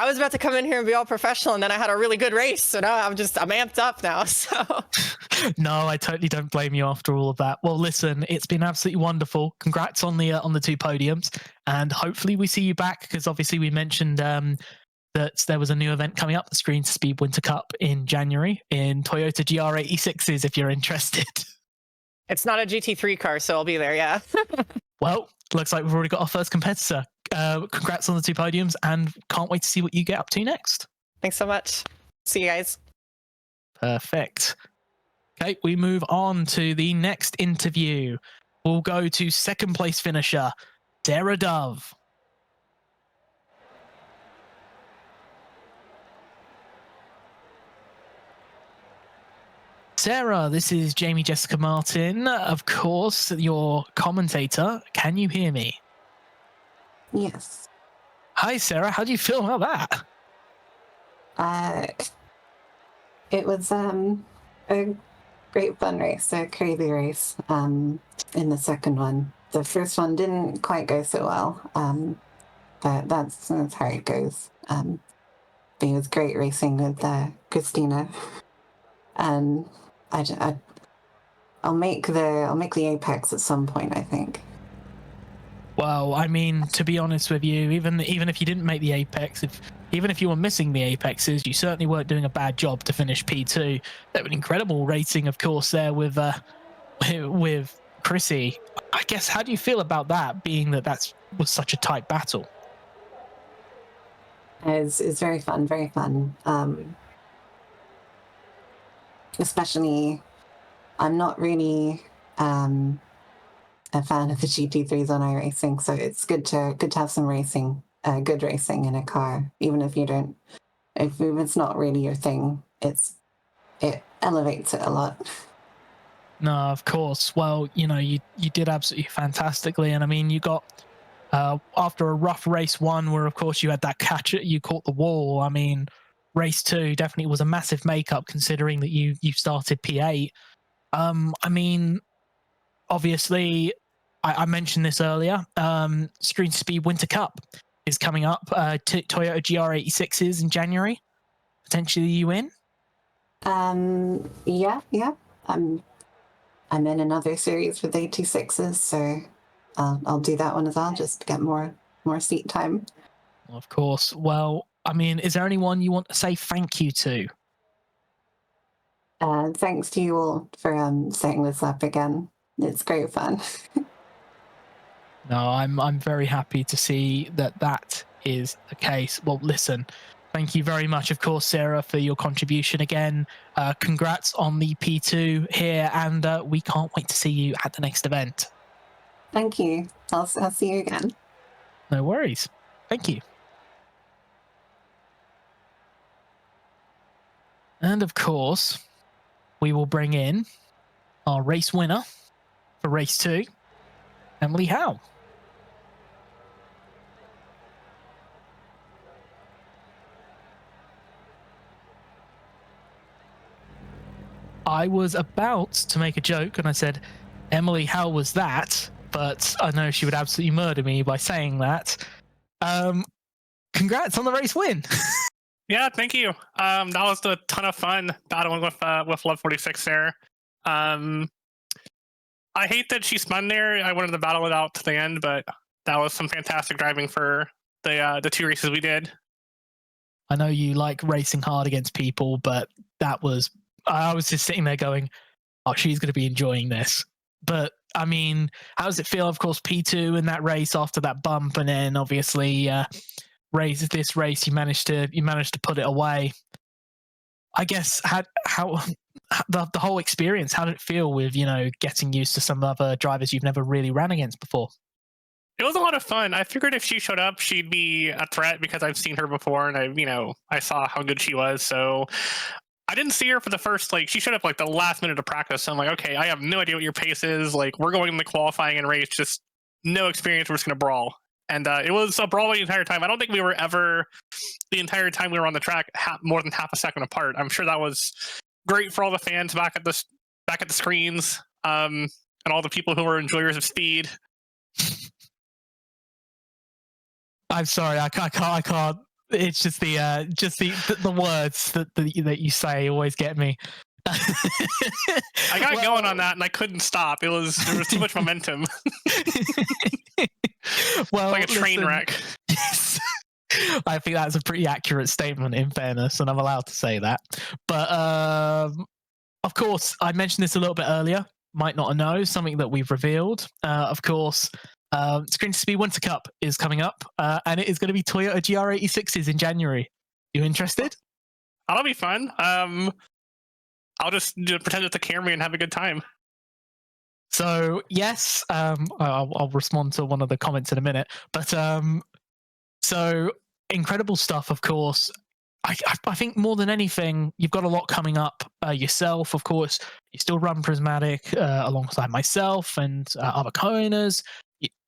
was about to come in here and be all professional, and then I had a really good race. So now I'm amped up now. So no, I totally don't blame you after all of that. Well, listen, it's been absolutely wonderful. Congrats on the 2 podiums, and hopefully we see you back, because obviously we mentioned that there was a new event coming up, the Screen to Speed Winter Cup in January in Toyota GR86s, if you're interested. It's not a GT3 car, so I'll be there. Yeah. Well, looks like we've already got our first competitor. Congrats on the 2 podiums, and can't wait to see what you get up to next. Thanks so much. See you guys. Perfect. Okay, we move on to the next interview. We'll go to 2nd place finisher, Sarah Dove. Sarah, this is Jamie Jessica Martin, of course, your commentator. Can you hear me? Yes. Hi, Sarah. How do you feel about that? It was a great fun race, a crazy race in the second one. The first one didn't quite go so well, but that's how it goes. But it was great racing with Christina, and I'll make the apex at some point, I think. Well, I mean, to be honest with you, even if you didn't make the apex, even if you were missing the apexes, you certainly weren't doing a bad job to finish P2. They were an incredible rating, of course, there with Chrissy. I guess, how do you feel about that, being that was such a tight battle? It's very fun, very fun. Especially, I'm not really a fan of the GT3s on iRacing, so it's good to have some racing, good racing in a car, even if it's not really your thing. It elevates it a lot. No, of course. Well, you know, you did absolutely fantastically, and I mean, you got after a rough race 1, where of course you had that catch, you caught the wall. I mean, race 2 definitely was a massive makeup, considering that you started P8. I mean, obviously, I mentioned this earlier. Screen to Speed Winter Cup is coming up. Toyota GR86s in January. Potentially you in? Yeah. I'm in another series with 86s, so I'll do that one as well, just to get more seat time. Of course. Well, I mean, is there anyone you want to say thank you to? Thanks to you all for setting this up again. It's great fun. No, I'm very happy to see that is the case. Well, listen, thank you very much, of course, Sarah, for your contribution again. Congrats on the P2 here, and we can't wait to see you at the next event. Thank you. I'll see you again. No worries. Thank you. And of course, we will bring in our race winner for race 2, Emily Howe. I was about to make a joke, and I said, Emily, how was that? But I know she would absolutely murder me by saying that. Congrats on the race win. Yeah, thank you. That was a ton of fun battling with Love 46 there. I hate that she spun there. I wanted to battle it out to the end, but that was some fantastic driving for the 2 races we did. I know you like racing hard against people, but I was just sitting there going, oh, she's going to be enjoying this. But I mean, how does it feel? Of course, P2 in that race after that bump, and then obviously this race you managed to put it away. I guess how the whole experience, how did it feel with getting used to some other drivers you've never really ran against before? It was a lot of fun. I figured if she showed up, she'd be a threat because I've seen her before, and I saw how good she was. So I didn't see her for the first, she showed up the last minute of practice. So I'm like, okay, I have no idea what your pace is. We're going in the qualifying and race, just no experience. We're just going to brawl. And it was a brawl the entire time. I don't think we were ever, the entire time we were on the track, more than half a second apart. I'm sure that was great for all the fans back at the screens, and all the people who were enjoyers of speed. I'm sorry, I can't. It's just the words that you say always get me. I got going on that and I couldn't stop. There was too much momentum. Well, like a train wreck. Yes. I think that's a pretty accurate statement, in fairness, and I'm allowed to say that. But of course, I mentioned this a little bit earlier. Might not know something that we've revealed. Of course, Screen to Speed Winter Cup is coming up, and it is going to be Toyota GR86s in January. You interested? That'll be fun. I'll just pretend it's a Camry and have a good time. So yes, I'll respond to one of the comments in a minute. But so incredible stuff, of course. I think more than anything, you've got a lot coming up yourself. Of course, you still run Prismatic alongside myself and other co-owners.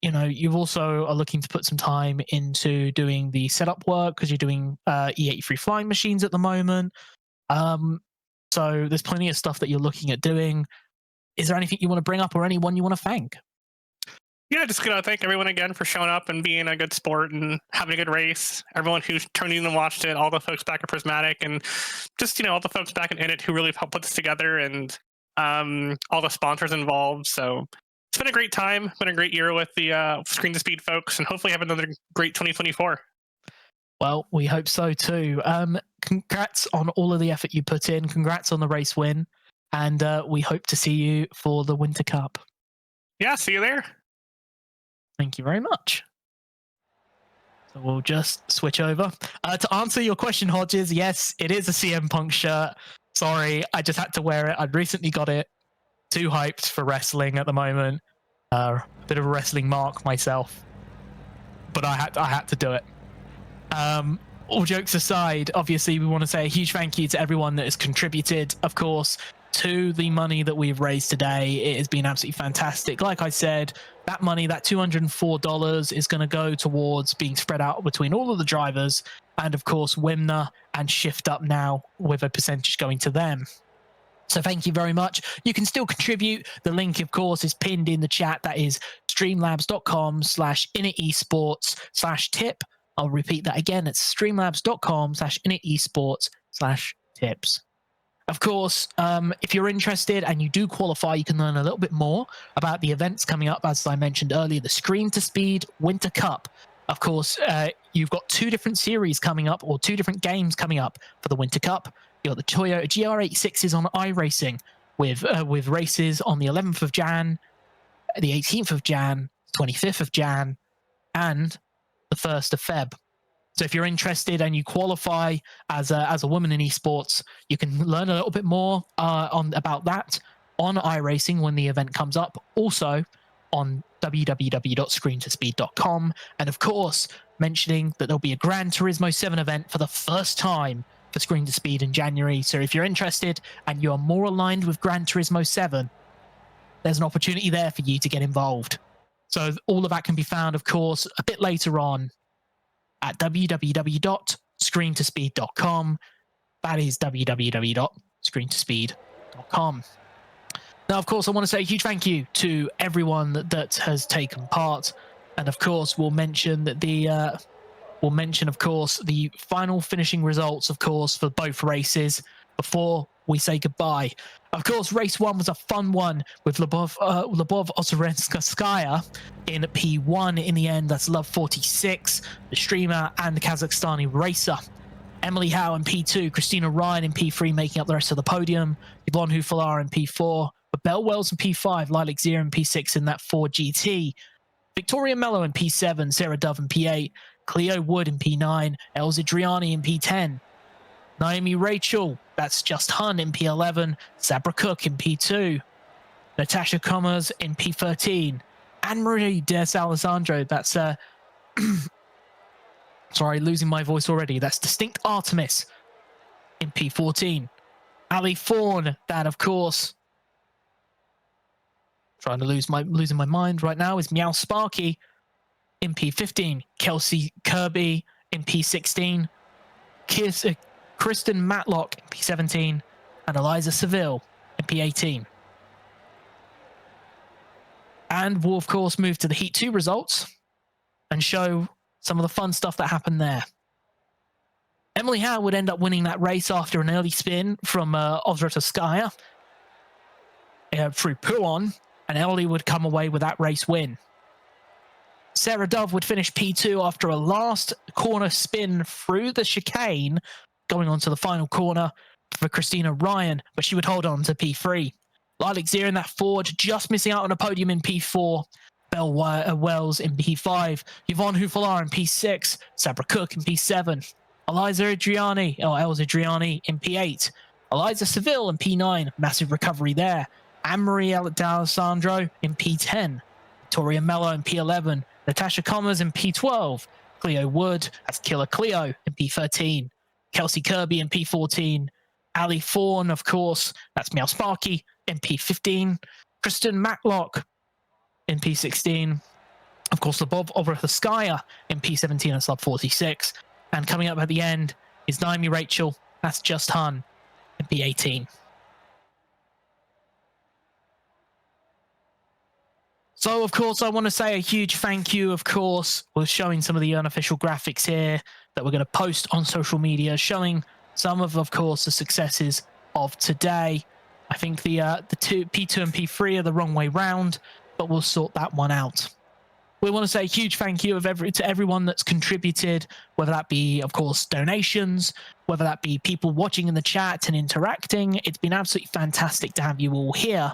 You also are looking to put some time into doing the setup work because you're doing E83 flying machines at the moment. So there's plenty of stuff that you're looking at doing. Is there anything you want to bring up or anyone you want to thank? Yeah, just gonna thank everyone again for showing up and being a good sport and having a good race. Everyone who's tuned in and watched it, all the folks back at Prismatic, and just all the folks back in Init who really helped put this together, and all the sponsors involved. So it's been a great time, been a great year with the Screen to Speed folks, and hopefully have another great 2024. Well, we hope so too. Congrats on all of the effort you put in. Congrats on the race win, and we hope to see you for the Winter Cup. Yeah, see you there. Thank you very much. So we'll just switch over. To answer your question, Hodges, yes, it is a CM Punk shirt. Sorry, I just had to wear it. I'd recently got it. Too hyped for wrestling at the moment. A bit of a wrestling mark myself. But I had to do it. All jokes aside, obviously we want to say a huge thank you to everyone that has contributed, of course, to the money that we've raised today. It has been absolutely fantastic. Like I said, that money, that $204, is going to go towards being spread out between all of the drivers, and of course Wimner and Shift Up Now, with a percentage going to them. So thank you very much. You can still contribute. The link, of course, is pinned in the chat. That is streamlabs.com/InitEsports/tip. I'll repeat that again. It's streamlabs.com/InitEsports/tips. Of course, if you're interested and you do qualify, you can learn a little bit more about the events coming up. As I mentioned earlier, the Screen to Speed Winter Cup. Of course, you've got 2 different series coming up, or 2 different games coming up for the Winter Cup. You've got the Toyota GR86s on iRacing with races on the 11th of Jan, the 18th of Jan, 25th of Jan, and the 1st of Feb. So if you're interested and you qualify as a woman in esports, you can learn a little bit more about that on iRacing when the event comes up. Also on www.screentospeed.com. And of course, mentioning that there'll be a Gran Turismo 7 event for the first time for Screen to Speed in January. So if you're interested and you're more aligned with Gran Turismo 7, there's an opportunity there for you to get involved. So all of that can be found, of course, a bit later on at www.screentospeed.com. That is www.screentospeed.com. screentosppeed.com. Now, of course, I want to say a huge thank you to everyone that has taken part. And of course, we'll mention that of course, the final finishing results, of course, for both races before we say goodbye. Of course, race 1 was a fun one with Lubov Osarenskaya in P1 in the end. That's Love 46, the streamer and the Kazakhstani racer. Emily Howe in P2, Christina Ryan in P3 making up the rest of the podium, Yvonne Hufalar in P4, Belle Wells in P5, Lilac Zero in P6 in that 4 GT, Victoria Mello in P7, Sarah Dove in P8, Cleo Wood in P9, Els Adriani in P10, Naomi Rachel, that's Just Hun in P11, Sabra Cook in P2, Natasha Comers in P13, Anne-Marie Des Alessandro, that's sorry, losing my voice already, that's Distinct Artemis in P14, Ali Fawn, that of course, trying to losing my mind right now, is Meow Sparky in P15, Kelsey Kirby in P16, Kristen Matlock in P17, and Eliza Seville in P18. And we'll, of course, move to the Heat 2 results and show some of the fun stuff that happened there. Emily Howe would end up winning that race after an early spin from Ozratoskaya through Puon, and Emily would come away with that race win. Sarah Dove would finish P2 after a last corner spin through the chicane, going on to the final corner for Christina Ryan, but she would hold on to P3. Lilac Zero in that Ford, just missing out on a podium in P4. Belle Wells in P5. Yvonne Hufalar in P6. Sabra Cook in P7. Eliza Adriani, or Els Adriani in P8. Eliza Seville in P9. Massive recovery there. Anne-Marie D'Alessandro in P10. Victoria Mello in P11. Natasha Comers in P12. Cleo Wood, that's Killer Cleo in P13. Kelsey Kirby in P14. Ali Fawn, of course, that's Meow Sparky in P15. Kristen Matlock in P16. Of course, Lubov Obrathskaya in P17 and sub 46. And coming up at the end is Naomi Rachel, that's Just Hun in P18. So, of course, I want to say a huge thank you, of course. We're showing some of the unofficial graphics here that we're going to post on social media, showing some of course, the successes of today. I think the two P2 and P3 are the wrong way round, but we'll sort that one out. We want to say a huge thank you to everyone that's contributed, whether that be, of course, donations, whether that be people watching in the chat and interacting. It's been absolutely fantastic to have you all here.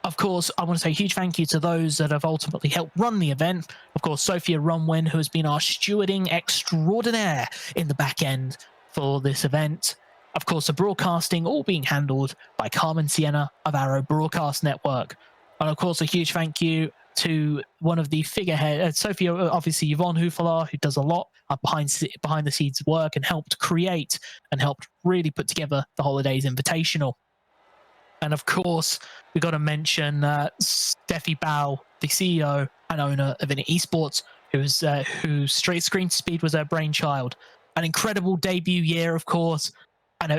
Of course, I want to say a huge thank you to those that have ultimately helped run the event. Of course, Sophia Runwin, who has been our stewarding extraordinaire in the back end for this event. Of course, the broadcasting all being handled by Carmen Sienna of Arrow Broadcast Network. And of course, a huge thank you to one of the figurehead, Sophia, obviously Yvonne Hufalar, who does a lot of behind the scenes work and helped create and helped really put together the Holidays Invitational. And of course, we got to mention Steffi Bao, the CEO and owner of Init Esports, whose Straight Screen Speed was her brainchild. An incredible debut year, of course, and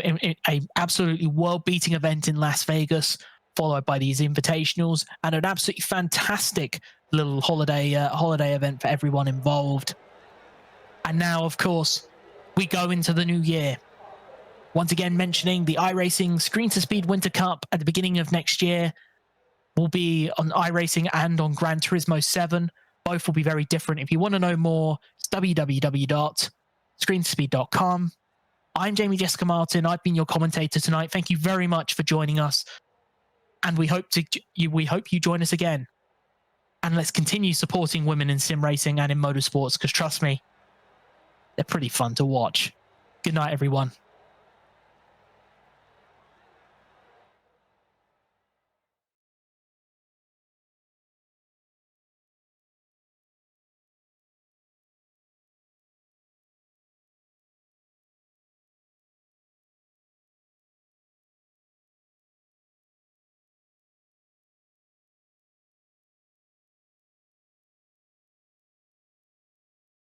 a absolutely world-beating event in Las Vegas, followed by these invitationals, and an absolutely fantastic little holiday event for everyone involved. And now, of course, we go into the new year. Once again, mentioning the iRacing Screen to Speed Winter Cup at the beginning of next year will be on iRacing and on Gran Turismo 7. Both will be very different. If you want to know more, it's www.screentospeed.com. I'm Jamie Jessica Martin. I've been your commentator tonight. Thank you very much for joining us. And we hope you join us again. And let's continue supporting women in sim racing and in motorsports, because trust me, they're pretty fun to watch. Good night, everyone.